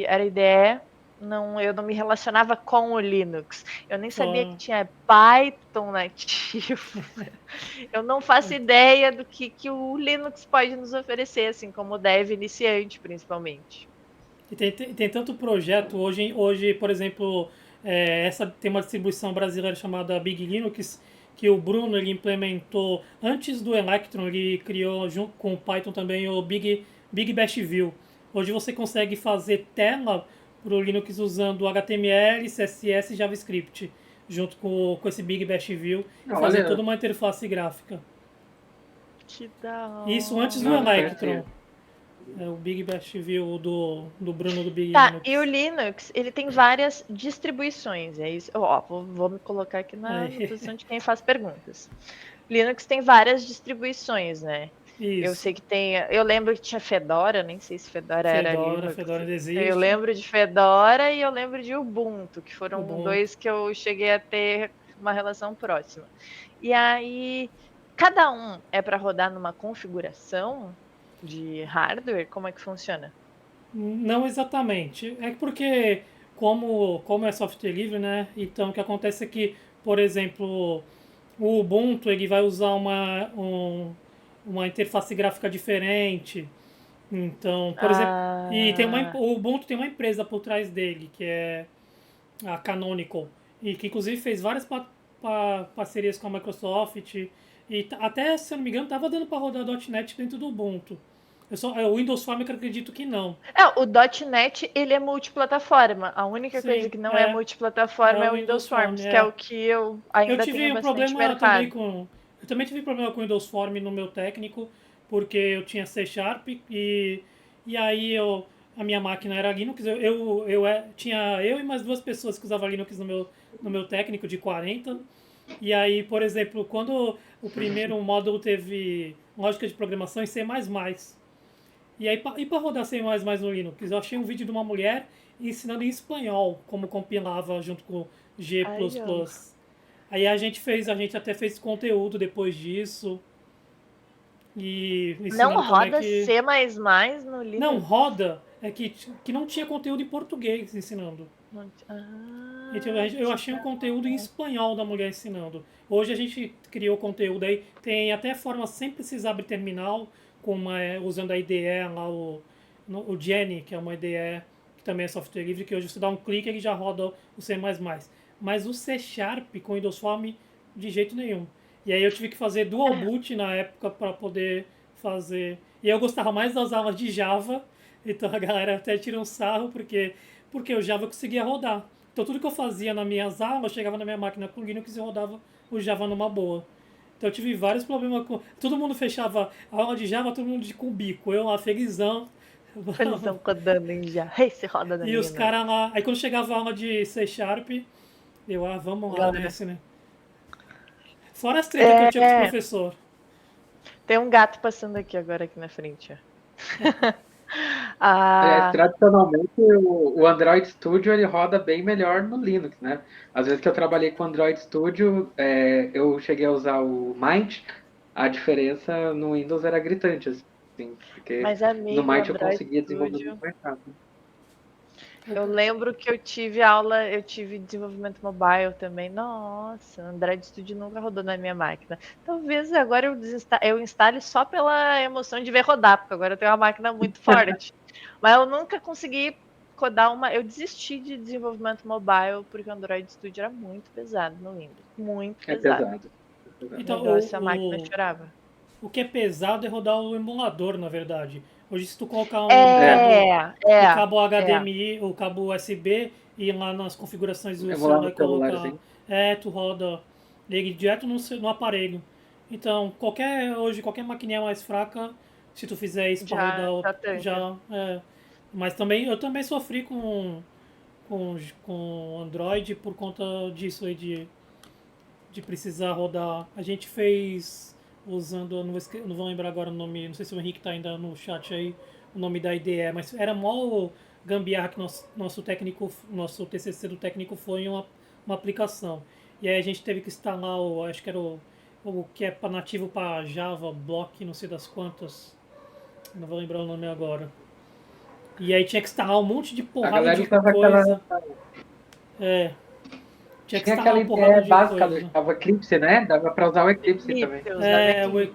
era IDE, não, eu não me relacionava com o Linux. Eu nem sabia que Só. tinha Python nativo. Eu não faço ideia do que o Linux pode nos oferecer, assim, como dev iniciante, principalmente. E tem tanto projeto. Hoje, por exemplo, essa tem uma distribuição brasileira chamada Big Linux, que o Bruno ele implementou antes do Electron, ele criou junto com o Python também o Big Bash View. Hoje você consegue fazer tela para o Linux usando HTML, CSS e JavaScript, junto com esse Big Bash View, e fazer toda Olha, uma interface gráfica. Que da Isso antes do não, não hora. Electron. conhecia. O Big Bash View do Bruno do Big Tá, e o Linux. Linux, ele tem várias distribuições, é isso? Ó, vou me colocar aqui na Aí, posição de quem faz perguntas. Linux tem várias distribuições, né? Eu isso. sei que tem. Eu lembro que tinha Fedora, nem sei se Fedora era Linux. Fedora ainda Eu existe. lembro de Fedora e eu lembro de Ubuntu, que foram Ubuntu. dois que eu cheguei a ter uma relação próxima. E aí, cada um é para rodar numa configuração de hardware? Como é que funciona? Não exatamente. É porque, como é software livre, né? Então, o que acontece é que, por exemplo, o Ubuntu ele vai usar uma interface gráfica diferente. Então, por exemplo, Ah, o Ubuntu tem uma empresa por trás dele, que é a Canonical, e que inclusive fez várias parcerias com a Microsoft. E até, se eu não me engano, estava dando para rodar .NET dentro do Ubuntu. O Windows Form eu acredito que não. o .NET ele é multiplataforma. A única coisa Sim, que não é é multiplataforma é o o Windows Windows Form, Forms, que é o que eu Eu ainda tenho tive um bastante problema também mercado. com. Eu também tive problema com o Windows Form no meu técnico, porque eu tinha C Sharp e aí a minha máquina era Linux. Tinha eu e mais duas pessoas que usavam Linux no meu técnico de 40. E aí, por exemplo, quando o primeiro módulo teve lógica de programação em C++, e aí, e para rodar C++ no Linux? Eu achei um vídeo de uma mulher ensinando em espanhol como compilava junto com G++. Aí, ó. Aí a gente até fez conteúdo depois disso e Não ensinando como é roda que... C++ no Não, Linux? roda é que não tinha conteúdo em português ensinando. Então, eu Que achei um da conteúdo em espanhol da mulher ensinando. Hoje a gente criou conteúdo aí, tem até forma sem precisar abrir terminal, usando a IDE lá, o Jenny, que é uma IDE que também é software livre, que hoje você dá um clique e ele já roda o C++. Mas o C Sharp com Windows Form, de jeito nenhum. E aí eu tive que fazer dual boot na época para poder fazer. E eu gostava mais das aulas de Java, então a galera até tira um sarro, porque o Java eu conseguia rodar. Então tudo que eu fazia nas minhas aulas, chegava na minha máquina com Linux e rodava o Java numa boa. Então eu tive vários problemas com. Todo mundo fechava a aula de Java, todo mundo de cubico. Eu lá, felizão. felizão rodando em já. Hey, se roda na E os Linux. caras lá. Aí quando chegava a aula de C Sharp, vamos lá, Galera. nesse, né? Fora as tretas que eu tinha com os professores. Tem um gato passando aqui na frente, ó. Aliás, Ah, tradicionalmente o Android Studio ele roda bem melhor no Linux, né? Às vezes que eu trabalhei com o Android Studio, eu cheguei a usar o Mint, a diferença no Windows era gritante, assim. Sim, porque Mas, no amigo, Might eu Android conseguia desenvolver Studio. muito mais rápido. Eu lembro que eu tive desenvolvimento mobile também. Nossa, Android Studio nunca rodou na minha máquina. Talvez agora eu instale só pela emoção de ver rodar, porque agora eu tenho uma máquina muito forte. Mas eu nunca consegui codar uma. Eu desisti de desenvolvimento mobile porque o Android Studio era muito pesado no Windows. Muito É pesado. pesado. É pesado. Então, Negócio, a máquina chorava. o que é pesado é rodar o emulador, na verdade. Hoje, se tu colocar É, o cabo É. HDMI, o cabo USB, e ir lá nas configurações do emular celular no e celular, colocar, assim. tu roda ele direto no aparelho. Então, hoje, qualquer maquininha mais fraca, se tu fizer isso para rodar, Já tanca. já, mas também, eu também sofri com Android por conta disso aí de precisar rodar. A gente fez usando, eu não vou lembrar agora o nome, não sei se o Henrique tá ainda no chat aí, o nome da IDE, mas era mó gambiarra que nosso TCC do técnico foi uma aplicação. E aí a gente teve que instalar acho que era o que é nativo para Java, Block, não sei das quantas, não vou lembrar o nome agora. E aí tinha que instalar um monte de A porrada galera de usava aquela. coisa. É, tinha que Tinha instalar aquela uma porrada ideia de básica do coisa. Java Eclipse, né? Dava pra usar o Eclipse também. Eclipse, eu usava É, Eclipse.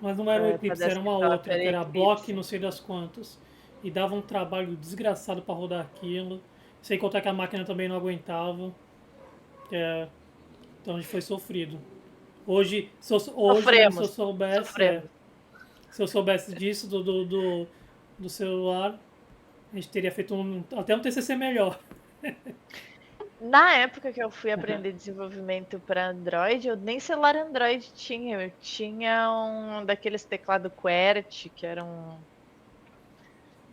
mas não era o Para Eclipse, era uma desktop outra, era que era Block, Eclipse. não sei das quantas. E dava um trabalho desgraçado para rodar aquilo. Sem contar que a máquina também não aguentava. É, então a gente foi sofrido. Hoje, né, se eu Sofremos, soubesse, sofremos. se eu soubesse disso do celular, a gente teria feito até um TCC melhor. Na época que eu fui aprender desenvolvimento para Android, eu nem celular Android tinha. Eu tinha um daqueles teclado QWERTY, que eram.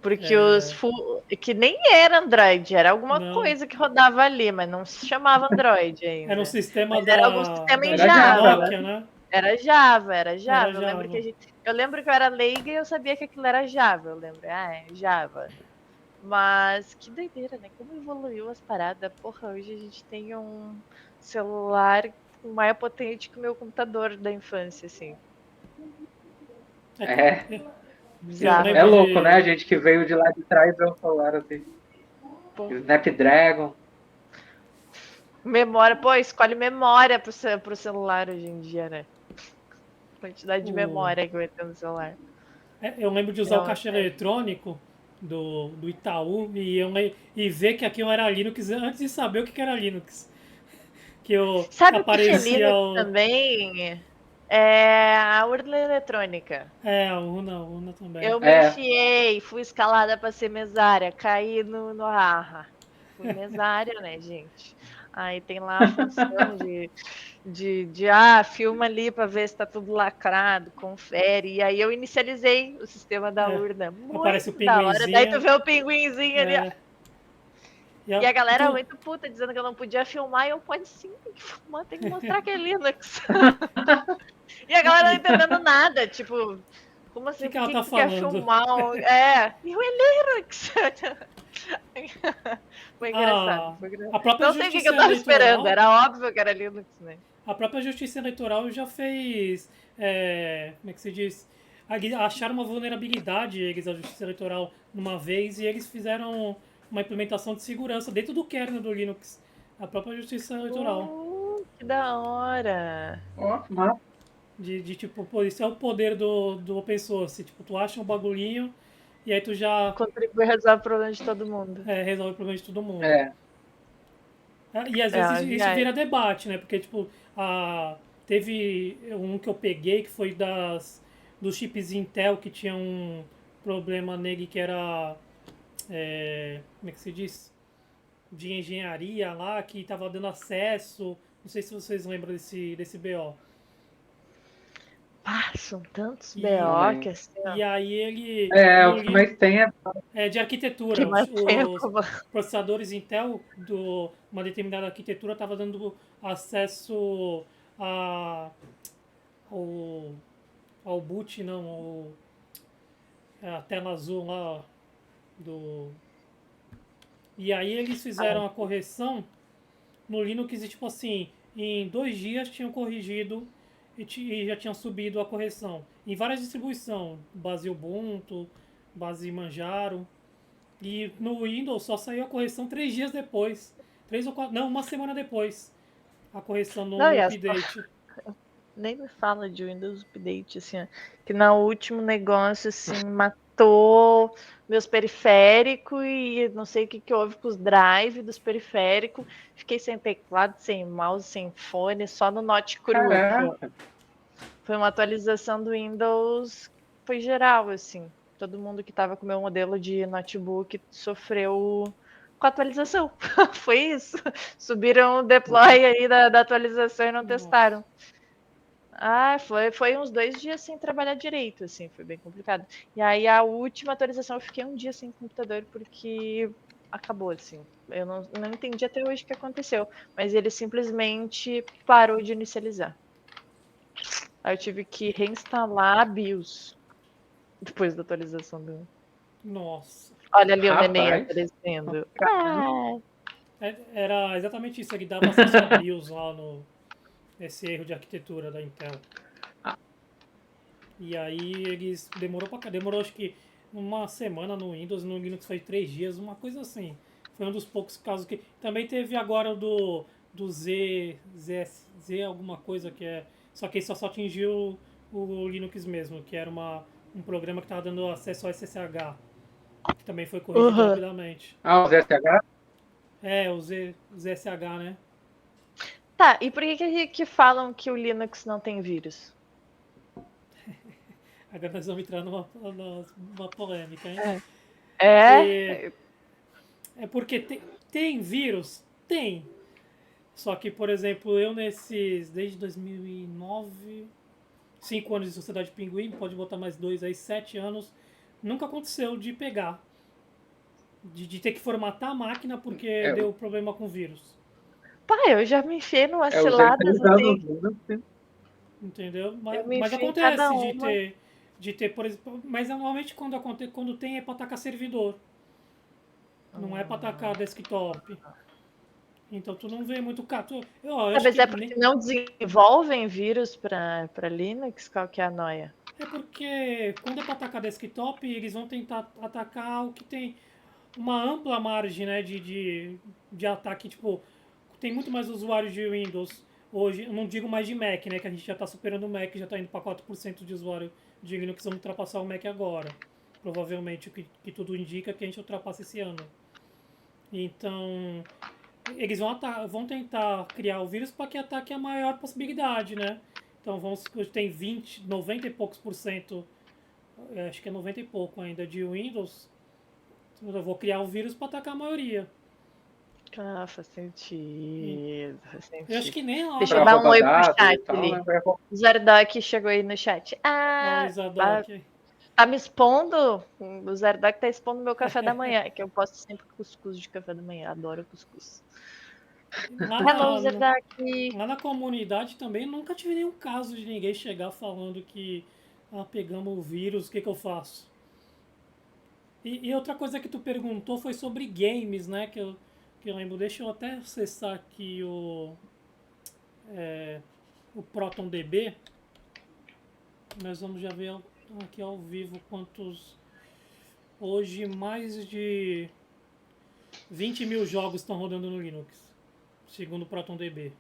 Porque É, que nem era Android, era alguma não, coisa que rodava ali, mas não se chamava Android era um ainda. sistema Mas era algum sistema em Era Java, Java. né? Nokia, né? Era Java, era Era Java. Java. Eu lembro que eu era leiga e eu sabia que aquilo era Java. Eu lembro, é Java. Mas que doideira, né? Como evoluiu as paradas. Porra, hoje a gente tem um celular mais potente que o meu computador da infância, assim. É, É. eu Bizarro, É lembro né? louco, né? A de. gente que veio de lá de trás é o celular assim. Pô, Snapdragon. memória, pô, escolhe memória pro celular hoje em dia, né? Quantidade de O, memória que vai ter no celular. eu lembro de usar o Não, caixa eletrônico do Itaú e ver que aquilo era Linux antes de saber o que era Linux. Que sabe o que é aparecia Linux o. também? É a urna eletrônica. A UNA também. Eu me É. enfiei, fui escalada para ser mesária, caí no arra. Fui mesária, né, gente? Aí tem lá a função filma ali para ver se tá tudo lacrado, confere. E aí eu inicializei o sistema da É, urna. aparece o Muito da hora. Daí tu pinguinzinho. vê o pinguinzinho ali, ó. É, E a galera tu, muito puta, dizendo que eu não podia filmar. E eu, pode sim, tem que filmar, tem que mostrar que é Linux. E a galera não entendendo nada, tipo, como que assim, por ela que tá que tu quer falando? filmar? E o Linux? Foi engraçado, A, foi engraçado. a própria Não sei o que Justiça eu tava esperando, Eleitoral. era óbvio que era Linux, né? A própria Justiça Eleitoral já fez. Como é que se diz? Acharam uma vulnerabilidade, eles, a Justiça Eleitoral, numa vez, e eles fizeram uma implementação de segurança dentro do kernel do Linux. A própria Justiça Eleitoral. Que da hora. Ó, massa. De tipo, pô, isso é o poder do open source. Tipo, tu acha um bagulhinho e aí tu já Contribui a resolver o problema de todo mundo. resolve o problema de todo mundo. É. E às vezes É, isso vira debate, né? Porque, tipo, teve um que eu peguei que foi dos chips Intel que tinha um problema nele que era. Como é que se diz? De engenharia lá, que tava dando acesso. Não sei se vocês lembram desse BO. são tantos Não BO que lembro. assim, ó. E aí ele. É, o No que mais tem é. de Que arquitetura. mais Os tempo. processadores Intel de uma determinada arquitetura estava dando acesso a, ao, ao boot, não, a tela azul lá do. E aí eles fizeram a correção no Linux e tipo assim, em 2 dias tinham corrigido e já tinham subido a correção. em várias distribuições, base Ubuntu, base Manjaro. E no Windows só saiu a correção 3 dias depois. 3 ou 4, não, uma semana depois. A correção no, Não, no e update. nem me fala de Windows Update, assim, ó, que no último negócio, assim, matou meus periféricos e não sei o que houve com os drive dos periféricos. Fiquei sem teclado, sem mouse, sem fone, só no Note cru aqui, ó. Caraca, Foi uma atualização do Windows, foi geral, assim. Todo mundo que estava com o meu modelo de notebook sofreu com a atualização. Foi isso. Subiram o deploy aí da atualização e não Nossa. testaram. Ah, foi uns 2 dias sem trabalhar direito, assim, foi bem complicado. E aí a última atualização eu fiquei um dia sem computador porque acabou, assim. Eu não entendi até hoje o que aconteceu, mas ele simplesmente parou de inicializar. Aí eu tive que reinstalar a BIOS depois da atualização do. Nossa. Olha ali o neném rapaz. aparecendo. Caramba. Ah, Era exatamente isso. Ele dava acesso a BIOS lá no. Esse erro de arquitetura da Intel. E aí eles demorou acho que uma semana no Windows, no Linux foi 3 dias, uma coisa assim. Foi um dos poucos casos que. Também teve agora o do Z alguma coisa que é. Só que só atingiu o Linux mesmo, que era um programa que estava dando acesso ao SSH, que também foi corrigido uhum. rapidamente. Ah, o ZSH? É, o ZSH, né? Tá, e por que falam que o Linux não tem vírus? Agora nós vamos entrar numa polêmica, hein? Que É? é porque tem vírus? Tem. Só que, por exemplo, eu desde 2009, 5 anos de Sociedade Pinguim, pode botar mais 2 aí, 7 anos, nunca aconteceu de pegar, de ter que formatar a máquina porque É, deu problema com vírus. Pá, eu já me enfiei numas é os 6 ciladas assim. anos, né? Entendeu? Eu me Mas enfiei em cada acontece uma. de ter, por exemplo, mas normalmente quando tem é para atacar servidor, não é para atacar desktop. Então tu não vê muito caso. Eu acho Talvez que é porque não desenvolvem vírus para Linux? Qual que é a noia? é porque quando é para atacar desktop, eles vão tentar atacar o que tem uma ampla margem, né, de ataque. Tipo, tem muito mais usuários de Windows hoje. Eu não digo mais de Mac, né, que a gente já está superando o Mac, já está indo para 4% de usuário de Linux, vamos ultrapassar o Mac agora. Provavelmente, o que tudo indica que a gente ultrapassa esse ano. Então, eles vão tentar criar o vírus para que ataque a maior possibilidade, né? Então vamos supor que tem 20, 90 e poucos por cento, acho que é 90 e pouco ainda de Windows. Eu vou criar o vírus para atacar a maioria. Ah, faz E sentido, faz eu acho sentido. que nem Deixa eu Para lá. dar um roubar oi pro dados e chat tal, ali. né? O Zardoc chegou aí no chat. Olha o Ah, Zadok. tá me expondo? O Zardoc tá expondo meu café da manhã, que eu posto sempre cuscuz de café da manhã. Adoro cuscuz. Lá Hello, na, Zardoc. lá na comunidade também nunca tive nenhum caso de ninguém chegar falando que pegamos o vírus, o que eu faço? E outra coisa que tu perguntou foi sobre games, né? Que eu lembro. Deixa eu até acessar aqui o ProtonDB. Nós vamos já ver aqui ao vivo quantos. Hoje, mais de 20 mil jogos estão rodando no Linux, segundo o ProtonDB.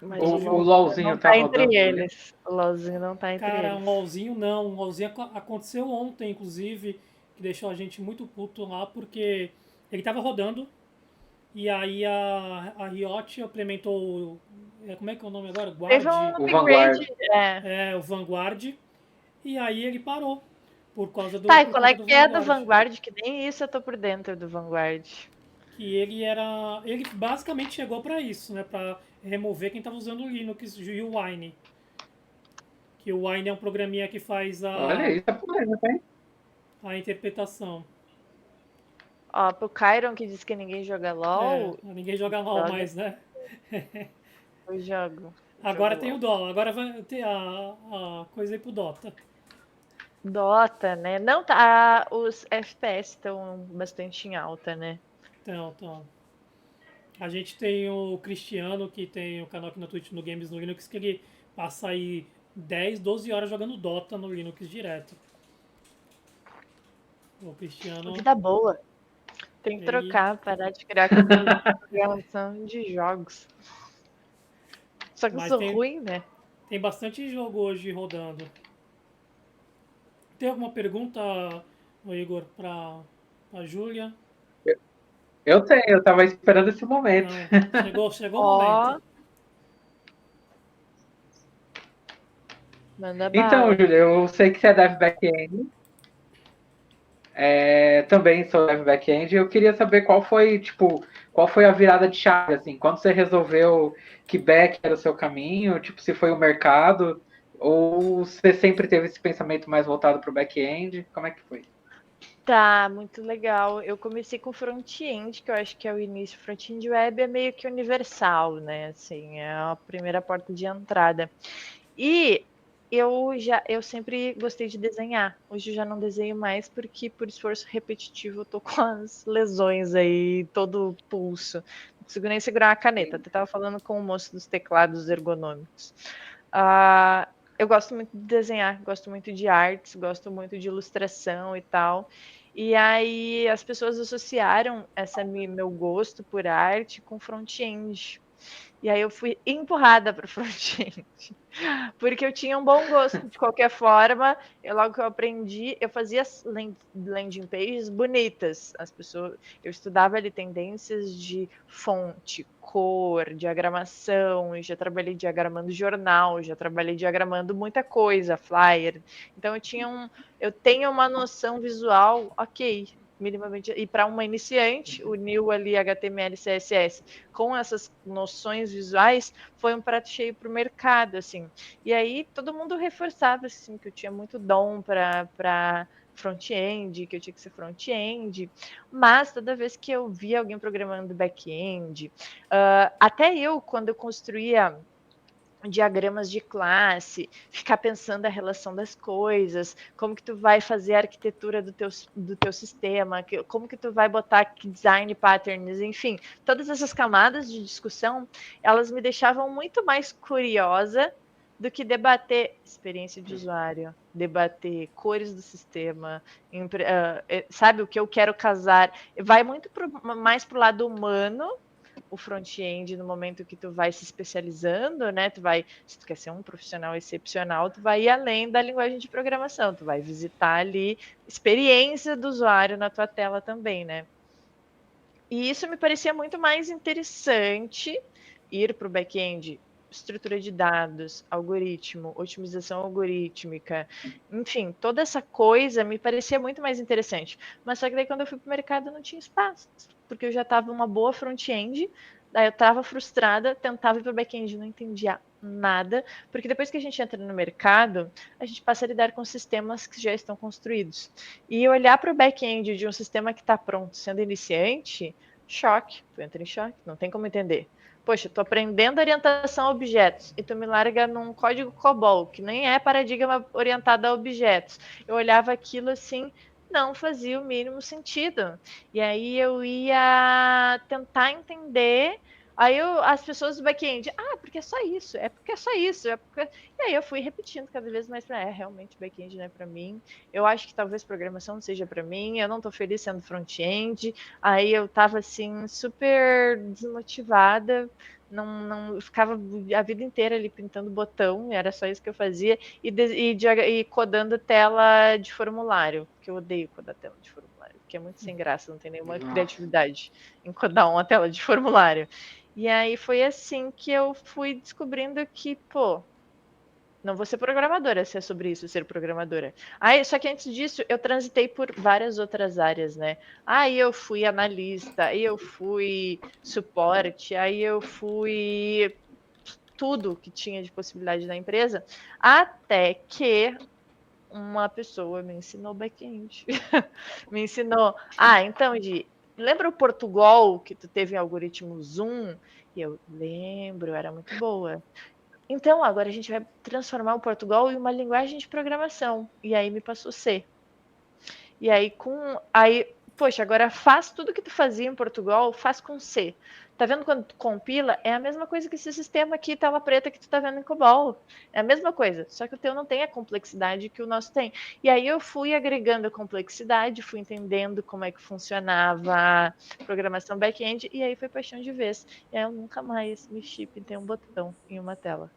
Mas o Hoje, O LOLzinho LOLzinho não tá tá entre rodando no Linux? eles. O LOLzinho não tá entre cara, um eles. LOLzinho não. Um LOLzinho aconteceu ontem, inclusive, que deixou a gente muito puto lá, porque ele tava rodando. E aí a Riot implementou. Como é que é o nome agora? Teve Guard. um O Vanguard. upgrade. É. O Vanguard. E aí ele parou. Tá, e Por qual é conta do que é do Vanguard. Vanguard? Que nem isso eu tô por dentro do Vanguard. Que ele era. Ele basicamente chegou para isso, né? Para remover quem estava usando o Linux e o Wine. Que o Wine é um programinha que faz Olha isso, é polêmica, hein? a interpretação. Ó, pro Kyron que diz que ninguém joga LOL, Ninguém joga LOL joga, mais, né? eu jogo. Agora Jogo tem o LOL. Dota. Agora vai ter a coisa aí pro Dota. Dota, né? Não, tá. Os FPS estão bastante em alta, né? Então. A gente tem o Cristiano, que tem o canal aqui na Twitch no Games no Linux, que ele passa aí 10, 12 horas jogando Dota no Linux direto. O Cristiano, Vida boa. Tem que ele trocar, parar de criar conteúdo de programação de jogos. Só que eu mas sou ruim, né? tem bastante jogo hoje rodando. Tem alguma pergunta, ô Igor, pra Júlia? Eu tenho, eu tava esperando esse momento. Não, chegou o momento. Ó, manda Então, bala. Júlia, eu sei que você é dev back-end. Também sou dev back-end. Eu queria saber qual foi a virada de chave, assim, quando você resolveu que back era o seu caminho, tipo, se foi o mercado, ou você sempre teve esse pensamento mais voltado para o back-end, como é que foi? Tá, muito legal. Eu comecei com front-end, que eu acho que é o início. Front-end web é meio que universal, né? Assim, é a primeira porta de entrada. E eu sempre gostei de desenhar. Hoje eu já não desenho mais porque por esforço repetitivo eu tô com as lesões aí, todo o pulso. Não consigo nem segurar a caneta. Até tava falando com o moço dos teclados ergonômicos. Ah, eu gosto muito de desenhar, gosto muito de artes, gosto muito de ilustração e tal. E aí as pessoas associaram meu gosto por arte com front-end. E aí eu fui empurrada para front-end. Porque eu tinha um bom gosto, de qualquer forma. Logo que eu aprendi, eu fazia landing pages bonitas. Eu estudava ali tendências de fonte, cor, diagramação. Eu já trabalhei diagramando jornal, já trabalhei diagramando muita coisa, flyer. Então eu tenho uma noção visual, ok, minimamente. E para uma iniciante, unir ali HTML e CSS com essas noções visuais foi um prato cheio para o mercado, assim. E aí todo mundo reforçava assim que eu tinha muito dom para front-end, que eu tinha que ser front-end, mas toda vez que eu via alguém programando back-end, até eu, quando eu construía diagramas de classe, ficar pensando a relação das coisas, como que tu vai fazer a arquitetura do teu sistema, como que tu vai botar design patterns, enfim, todas essas camadas de discussão, elas me deixavam muito mais curiosa do que debater experiência de usuário, debater cores do sistema, sabe, o que eu quero casar, vai muito mais pro lado humano o front-end no momento que tu vai se especializando, né? Se tu quer ser um profissional excepcional, tu vai ir além da linguagem de programação, tu vai visitar ali experiência do usuário na tua tela também, né? E isso me parecia muito mais interessante ir para o back-end, estrutura de dados, algoritmo, otimização algorítmica, enfim, toda essa coisa me parecia muito mais interessante. Mas só que daí quando eu fui para o mercado não tinha espaço, porque eu já estava uma boa front-end, daí eu estava frustrada, tentava ir para o back-end, não entendia nada, porque depois que a gente entra no mercado, a gente passa a lidar com sistemas que já estão construídos. E olhar para o back-end de um sistema que está pronto, sendo iniciante, choque, tu entra em choque, não tem como entender. Poxa, tô aprendendo orientação a objetos e tu me larga num código COBOL, que nem é paradigma orientado a objetos. Eu olhava aquilo assim, não fazia o mínimo sentido. E aí eu ia tentar entender. As pessoas do back-end, porque é só isso, é porque é só isso, é porque... E aí eu fui repetindo cada vez mais para, realmente back-end não é para mim. Eu acho que talvez programação não seja para mim, eu não tô feliz sendo front-end. Aí eu tava assim super desmotivada, não ficava a vida inteira ali pintando botão, era só isso que eu fazia e codando tela de formulário, porque eu odeio codar tela de formulário, porque é muito sem graça, não tem nenhuma criatividade em codar uma tela de formulário. E aí foi assim que eu fui descobrindo que, pô, não vou ser programadora, se é sobre isso, ser programadora. Aí, só que antes disso, eu transitei por várias outras áreas, né? Aí eu fui analista, aí eu fui suporte, aí eu fui tudo que tinha de possibilidade na empresa, até que uma pessoa me ensinou back-end. Me ensinou, então, lembra o Portugal que tu teve em algoritmo Zoom? E eu lembro, era muito boa. Então, agora a gente vai transformar o Portugal em uma linguagem de programação. E aí me passou C. E aí, poxa, agora faz tudo que tu fazia em Portugal, faz com C. Tá vendo quando tu compila? É a mesma coisa que esse sistema aqui, tela preta, que tu tá vendo em COBOL. É a mesma coisa, só que o teu não tem a complexidade que o nosso tem. E aí eu fui agregando a complexidade, fui entendendo como é que funcionava a programação back-end, e aí foi paixão de vez. E aí eu nunca mais mexi, pintei um botão em uma tela.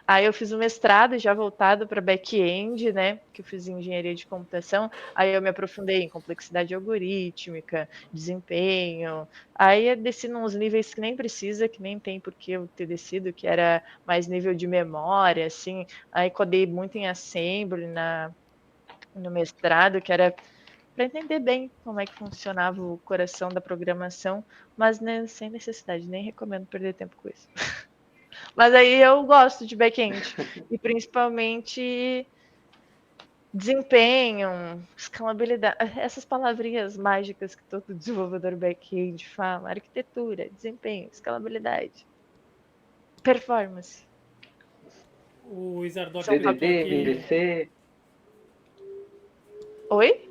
Aí eu fiz um mestrado já voltado para back-end, né? Que eu fiz engenharia de computação. Aí eu me aprofundei em complexidade algorítmica, desempenho. Aí eu desci nos níveis que nem precisa, que nem tem por que eu ter descido, que era mais nível de memória, assim. Aí codei muito em assembly no mestrado, que era para entender bem como é que funcionava o coração da programação, mas né, sem necessidade, nem recomendo perder tempo com isso. Mas aí eu gosto de back-end. E principalmente desempenho, escalabilidade, essas palavrinhas mágicas que todo desenvolvedor back-end fala, arquitetura, desempenho, escalabilidade, performance. O Izardoc São perguntou DDD, aqui. MVC. Oi?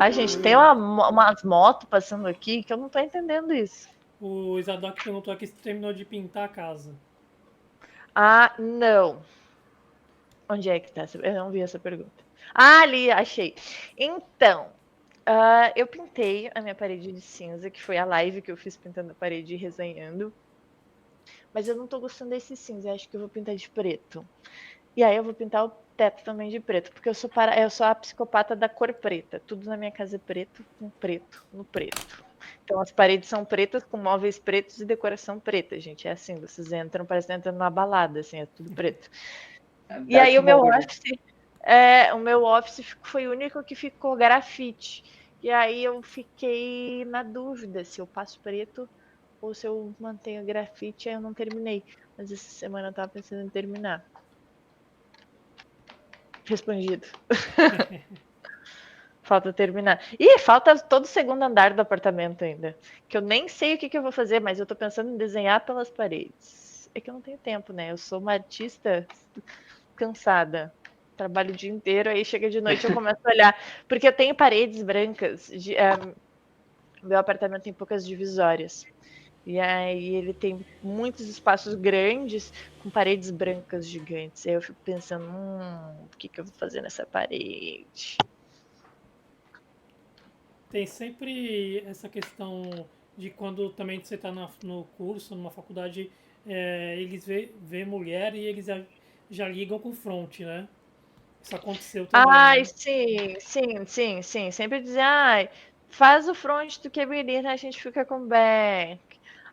A gente tem umas motos passando aqui que eu não tô entendendo isso. O Izardoc perguntou aqui se terminou de pintar a casa. Ah, não. Onde é que tá? Eu não vi essa pergunta. Ah, ali, achei. Então, eu pintei a minha parede de cinza, que foi a live que eu fiz pintando a parede e resenhando. Mas eu não tô gostando desse cinza, eu acho que eu vou pintar de preto. E aí eu vou pintar o teto também de preto, porque eu sou a psicopata da cor preta. Tudo na minha casa é preto, com preto, no preto. Então as paredes são pretas, com móveis pretos e decoração preta, gente. É assim, vocês entram, parece que estão entrando numa balada, assim, é tudo preto. E Dark aí mode. o meu office foi o único que ficou grafite. E aí eu fiquei na dúvida se eu passo preto ou se eu mantenho grafite, aí eu não terminei. Mas essa semana eu tava pensando em terminar. Respondido. Falta terminar. Ih, falta todo o segundo andar do apartamento ainda. Que eu nem sei o que eu vou fazer, mas eu tô pensando em desenhar pelas paredes. É que eu não tenho tempo, né? Eu sou uma artista cansada. Trabalho o dia inteiro, aí chega de noite eu começo a olhar. Porque eu tenho paredes brancas. Meu apartamento tem poucas divisórias. E aí ele tem muitos espaços grandes com paredes brancas gigantes. Aí eu fico pensando, o que eu vou fazer nessa parede? Tem sempre essa questão de quando também você está no curso, numa faculdade, eles vê mulher e eles já ligam com front, né? Isso aconteceu também, Ai, né? sim, sim, sim, sim. Sempre dizer, ai, faz o front do que é menina, a gente fica com back.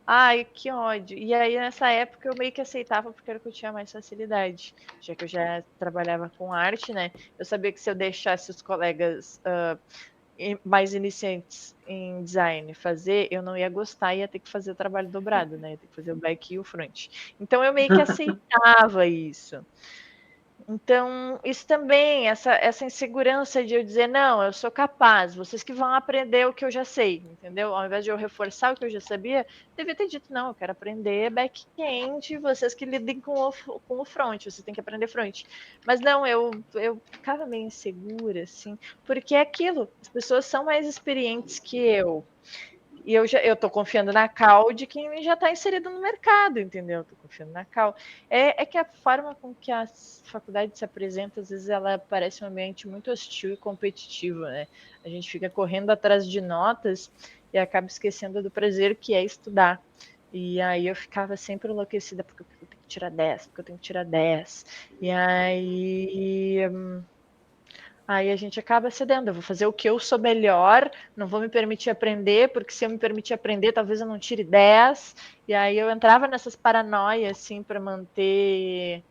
Ai, que ódio. E aí, nessa época, eu meio que aceitava porque era o que eu tinha mais facilidade. Já que eu já trabalhava com arte, né? Eu sabia que se eu deixasse os colegas mais iniciantes em design fazer, eu não ia gostar, ia ter que fazer o trabalho dobrado, né? Ia ter que fazer o back e o front. Então, eu meio que aceitava isso. Então, isso também, essa insegurança de eu dizer, não, eu sou capaz, vocês que vão aprender o que eu já sei, entendeu? Ao invés de eu reforçar o que eu já sabia, devia ter dito, não, eu quero aprender back-end, vocês que lidem com o front, você tem que aprender front. Mas não, eu ficava meio insegura, assim, porque é aquilo, as pessoas são mais experientes que eu. E eu tô confiando na Cal de quem já está inserido no mercado, entendeu? Tô confiando na Cal. É que a forma com que a faculdade se apresenta, às vezes ela parece um ambiente muito hostil e competitivo, né? A gente fica correndo atrás de notas e acaba esquecendo do prazer que é estudar. E aí eu ficava sempre enlouquecida, porque eu tenho que tirar 10, porque eu tenho que tirar 10. E aí a gente acaba cedendo. Eu vou fazer o que eu sou melhor, não vou me permitir aprender, porque se eu me permitir aprender, talvez eu não tire 10. E aí eu entrava nessas paranoias, assim, para manter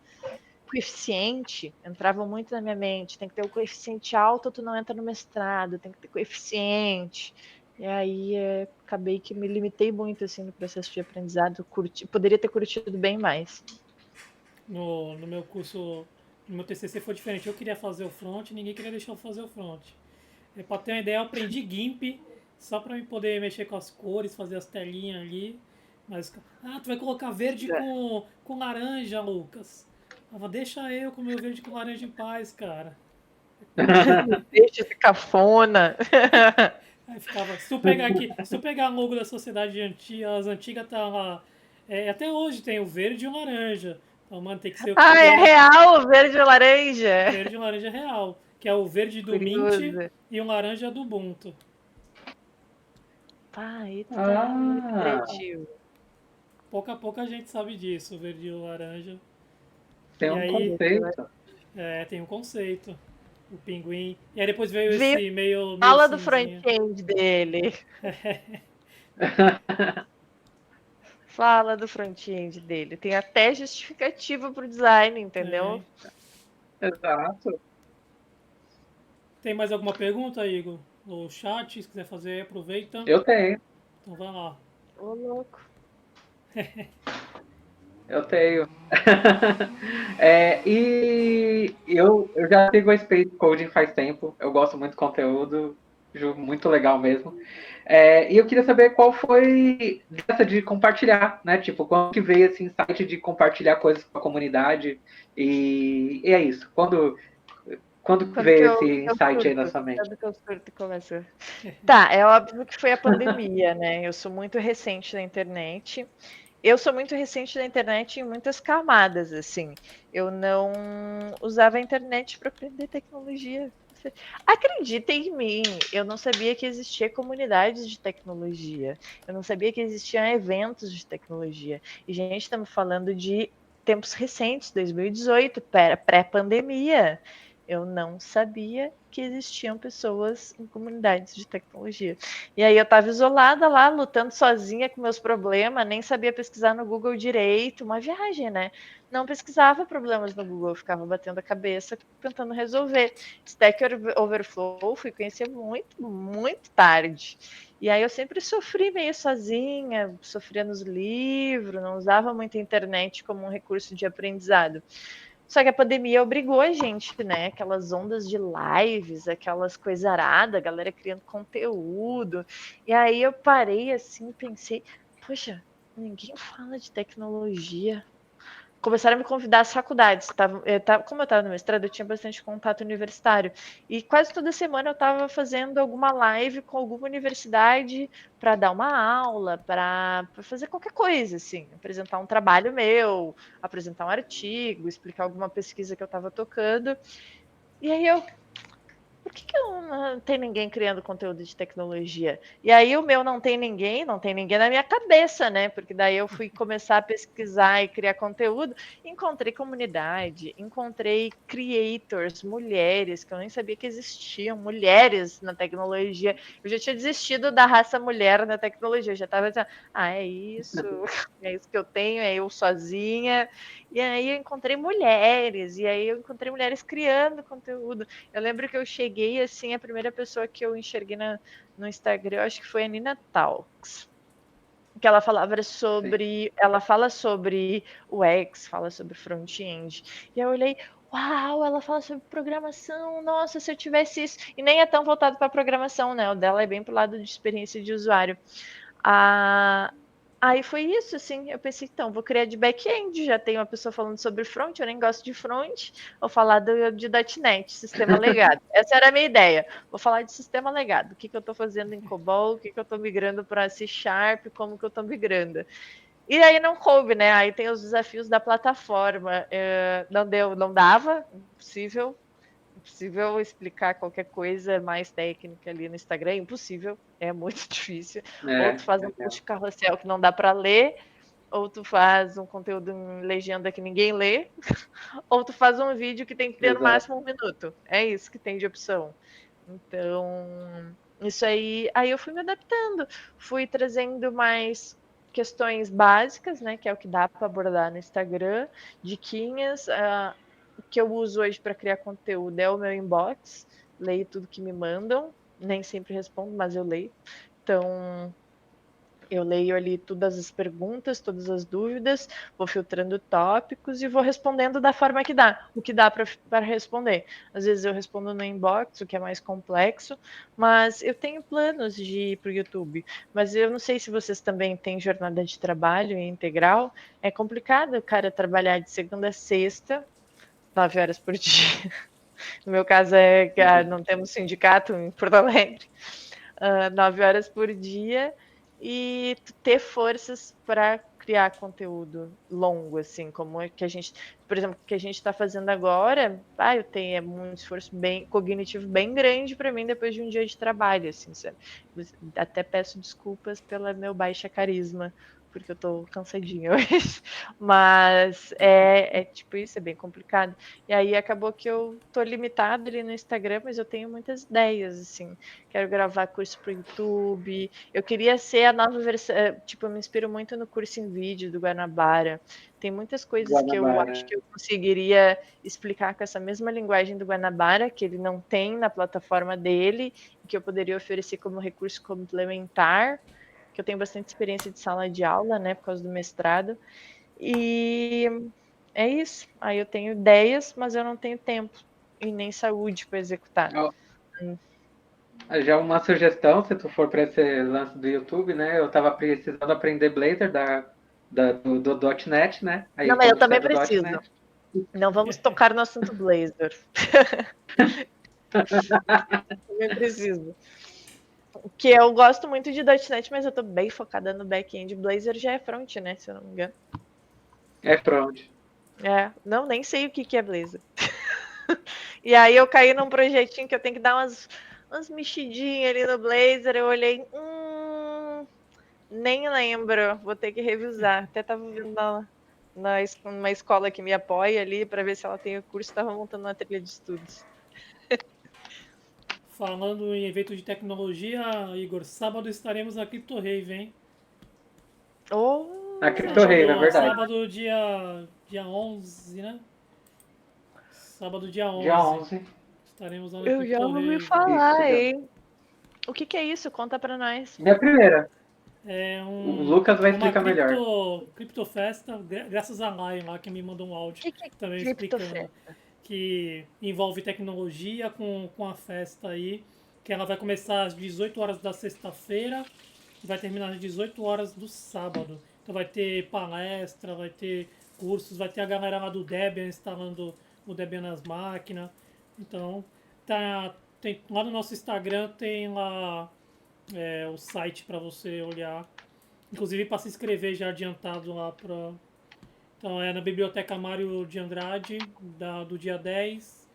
coeficiente, entrava muito na minha mente. Tem que ter o coeficiente alto, tu não entra no mestrado, tem que ter coeficiente. E aí acabei que me limitei muito assim no processo de aprendizado. Poderia ter curtido bem mais. No meu curso, no meu TCC foi diferente. Eu queria fazer o front, ninguém queria deixar eu fazer o front. Pra ter uma ideia, eu aprendi GIMP só pra eu poder mexer com as cores, fazer as telinhas ali. Mas, tu vai colocar verde com laranja, Lucas. Deixa eu com meu verde com laranja em paz, cara. Deixa esse cafona. Aí ficava, se tu pegar aqui, se tu pegar a logo da sociedade antiga, as antigas tá lá. Até hoje tem o verde e o laranja. Então, mano, tem que ser. Ah, E é era real, verde e laranja. verde e laranja real. Que é o verde do Mint Curioso. e o laranja do Ubuntu. Pá, aí tu tá muito Ah, criativo. Pouco a pouco a gente sabe disso, o verde e o laranja. tem E um aí conceito. tem um conceito. O pinguim. E aí depois veio Viu? esse meio Fala do cinzinha. front-end dele. Fala do front-end dele. Tem até justificativa pro design, entendeu? Tem. Exato. Tem mais alguma pergunta, Igor? No chat, se quiser fazer, aproveita. Eu tenho, Então vai lá. Ô, louco. eu tenho. E eu já sigo a Space Coding faz tempo. Eu gosto muito do conteúdo, jogo muito legal mesmo. E eu queria saber qual foi dessa de compartilhar, né? Tipo, quando que veio esse insight de compartilhar coisas com a comunidade? E é isso. Quando que Quando que veio eu, esse que eu insight aí na surto? sua mente? Quando que eu surto e começa? Tá, é óbvio que foi a pandemia, né? Eu sou muito recente na internet. Eu sou muito recente na internet em muitas camadas, assim. Eu não usava a internet para aprender tecnologia. Acreditem em mim, eu não sabia que existia comunidades de tecnologia. Eu não sabia que existiam eventos de tecnologia. E, gente, estamos falando de tempos recentes, 2018, pré-pandemia. Eu não sabia que existiam pessoas em comunidades de tecnologia. E aí eu estava isolada lá, lutando sozinha com meus problemas, nem sabia pesquisar no Google direito, uma viagem, né? Não pesquisava problemas no Google, ficava batendo a cabeça tentando resolver. Stack Overflow fui conhecer muito, muito tarde. E aí eu sempre sofri meio sozinha, sofria nos livros, não usava muito a internet como um recurso de aprendizado. Só que a pandemia obrigou a gente, né? Aquelas ondas de lives, aquelas coisaradas, a galera criando conteúdo. E aí eu parei assim e pensei, poxa, ninguém fala de tecnologia. Começaram a me convidar às faculdades. Como eu estava no mestrado, eu tinha bastante contato universitário. E quase toda semana eu estava fazendo alguma live com alguma universidade para dar uma aula, para fazer qualquer coisa, assim, apresentar um trabalho meu, apresentar um artigo, explicar alguma pesquisa que eu estava tocando. E aí eu, por que não tem ninguém criando conteúdo de tecnologia? E aí o meu não tem ninguém na minha cabeça, né? Porque daí eu fui começar a pesquisar e criar conteúdo, encontrei comunidade, encontrei creators, mulheres, que eu nem sabia que existiam, mulheres na tecnologia. Eu já tinha desistido da raça mulher na tecnologia, eu já estava dizendo, é isso que eu tenho, é eu sozinha. E aí eu encontrei mulheres, e aí eu encontrei mulheres criando conteúdo. Eu lembro que eu cheguei assim, a primeira pessoa que eu enxerguei no Instagram, eu acho que foi a Nina Talks. Que ela falava sobre. Ela fala sobre o X, fala sobre front-end. E eu olhei, uau, ela fala sobre programação. Nossa, se eu tivesse isso. E nem é tão voltado para programação, né? O dela é bem pro lado de experiência de usuário. A, Aí foi isso, assim, eu pensei, então, vou criar de back-end, já tem uma pessoa falando sobre front, eu nem gosto de front, vou falar de .NET, sistema legado. Essa era a minha ideia, vou falar de sistema legado, o que eu estou fazendo em COBOL, o que eu estou migrando para C Sharp, como que eu estou migrando. E aí não coube, né, aí tem os desafios da plataforma, não deu, não dava, impossível explicar qualquer coisa mais técnica ali no Instagram, impossível, é muito difícil. Ou tu faz um post carrossel que não dá para ler, ou tu faz um conteúdo em legenda que ninguém lê, ou tu faz um vídeo que tem que ter no Exato. máximo 1 minuto. É isso que tem de opção. Então, isso aí eu fui me adaptando, fui trazendo mais questões básicas, né, que é o que dá para abordar no Instagram, diquinhas, o que eu uso hoje para criar conteúdo é o meu inbox, leio tudo que me mandam, nem sempre respondo, mas eu leio. Então, eu leio ali todas as perguntas, todas as dúvidas, vou filtrando tópicos e vou respondendo da forma que dá, o que dá para responder. Às vezes eu respondo no inbox, o que é mais complexo, mas eu tenho planos de ir para o YouTube. Mas eu não sei se vocês também têm jornada de trabalho integral. É complicado o cara trabalhar de segunda a sexta, 9 horas por dia. No meu caso não temos sindicato em Porto Alegre, 9 horas por dia, e ter forças para criar conteúdo longo, assim, como que a gente, por exemplo, que a gente está fazendo agora, eu tenho um esforço cognitivo bem grande para mim depois de um dia de trabalho, assim, sabe? Até peço desculpas pela meu baixa carisma, porque eu tô cansadinha hoje, mas tipo isso, é bem complicado. E aí acabou que eu tô limitada ali no Instagram, mas eu tenho muitas ideias, assim, quero gravar curso pro YouTube, eu queria ser a nova versão, tipo, eu me inspiro muito no curso em vídeo do Guanabara, tem muitas coisas que eu acho que eu conseguiria explicar com essa mesma linguagem do Guanabara, que ele não tem na plataforma dele, que eu poderia oferecer como recurso complementar, que eu tenho bastante experiência de sala de aula, né, por causa do mestrado, e é isso. Aí eu tenho ideias, mas eu não tenho tempo e nem saúde para executar. Já uma sugestão, se tu for para esse lance do YouTube, né? Eu tava precisando aprender Blazor do .NET, né? Aí, Não, mas eu como também você é do preciso. .NET, Não vamos tocar no assunto Blazor. Também preciso. Que eu gosto muito de .NET, mas eu tô bem focada no back-end. Blazor já é front, né? Se eu não me engano. é front. Não, nem sei o que é Blazor. E aí eu caí num projetinho que eu tenho que dar umas mexidinhas ali no Blazor. Eu olhei, nem lembro. Vou ter que revisar. Até tava vendo numa escola que me apoia ali para ver se ela tem o curso. Tava montando uma trilha de estudos. Falando em evento de tecnologia, Igor, sábado estaremos na Crypto Rave, hein? A Crypto Rave, é verdade. Sábado dia 11, né? Sábado dia 11. Dia 11. Estaremos lá na Eu já Crypto ouvi Rave. falar, Isso, hein? O que é isso? Conta pra nós. minha primeira. É O Lucas vai uma explicar melhor. cripto festa, graças a Lion lá, que me mandou um áudio O que é também explicando, criptofesta? que envolve tecnologia com a festa aí, que ela vai começar às 18 horas da sexta-feira e vai terminar às 18 horas do sábado. Então vai ter palestra, vai ter cursos, vai ter a galera lá do Debian instalando o Debian nas máquinas. Então, lá no nosso Instagram tem lá o site para você olhar. Inclusive para se inscrever já adiantado lá para. Então é na Biblioteca Mário de Andrade, do dia 10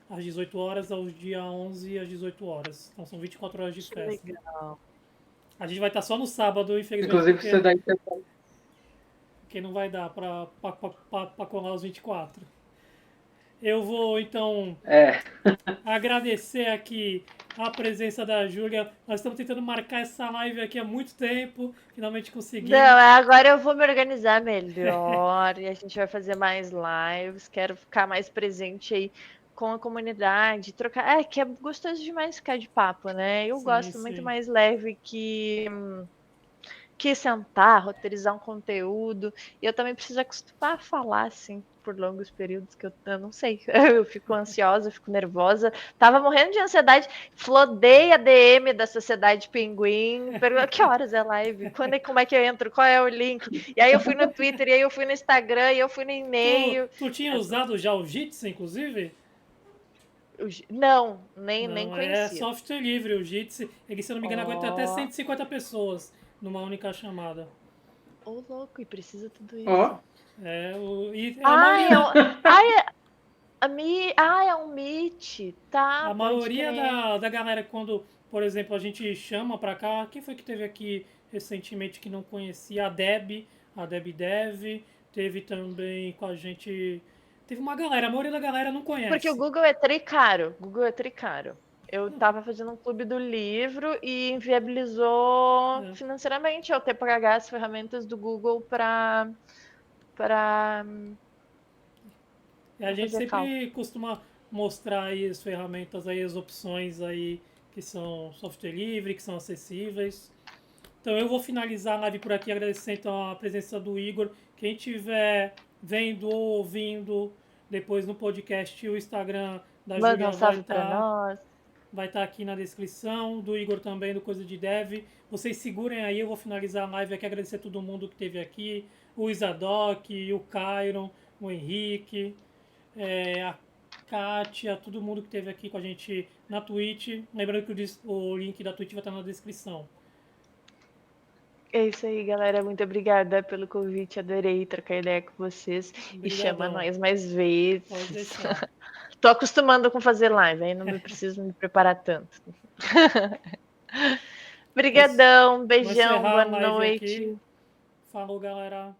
às 18 horas ao dia 11 às 18 horas. Então são 24 horas de Que festa. legal. A gente vai estar só no sábado, infelizmente, Inclusive, você daí porque não vai dar para colar os 24. Eu vou então agradecer aqui a presença da Júlia. Nós estamos tentando marcar essa live aqui há muito tempo. Finalmente conseguimos. Não, agora eu vou me organizar melhor e a gente vai fazer mais lives. Quero ficar mais presente aí com a comunidade, trocar. Que é gostoso demais ficar de papo, né? Eu gosto muito mais leve que sentar, roteirizar um conteúdo. E eu também preciso acostumar a falar, assim, por longos períodos, que eu não sei. Eu fico ansiosa, fico nervosa. Tava morrendo de ansiedade. Flodei a DM da Sociedade Pinguim. Perguntou que horas é a live? Como é que eu entro? Qual é o link? E aí eu fui no Twitter, e aí eu fui no Instagram, e eu fui no e-mail. Tu tinha usado já o Jitsi, inclusive? Não, nem Não, é conhecia. software livre o Jitsi. Ele, se eu não me engano, aguenta até 150 pessoas numa única chamada. Ô, louco, e precisa tudo isso. É um Meet, tá? A maioria da galera, quando, por exemplo, a gente chama pra cá, quem foi que teve aqui recentemente que não conhecia? A Deb Dev, teve também com a gente. Teve uma galera, a maioria da galera não conhece. Porque o Google é tricaro. Eu tava fazendo um clube do livro e inviabilizou financeiramente eu ter que pagar as ferramentas do Google para a gente sempre costuma mostrar aí as ferramentas aí, as opções aí que são software livre, que são acessíveis. Então eu vou finalizar a live por aqui, agradecer então a presença do Igor. Quem estiver vendo ou ouvindo depois no podcast, o Instagram da Júlia vai estar aqui na descrição, do Igor também, do Coisa de Dev. Vocês segurem aí, eu vou finalizar a live aqui, agradecer a todo mundo que esteve aqui, o Isadok, o Cairon, o Henrique, a Kátia, todo mundo que esteve aqui com a gente na Twitch. Lembrando que o link da Twitch vai estar na descrição. É isso aí, galera. Muito obrigada pelo convite. Adorei trocar ideia com vocês. E chama Obrigadão. nós mais Pode vezes. deixar. Tô acostumando com fazer live, aí não preciso me preparar tanto. Obrigadão, Vou beijão, encerrar boa a live noite. aqui. Falou, galera.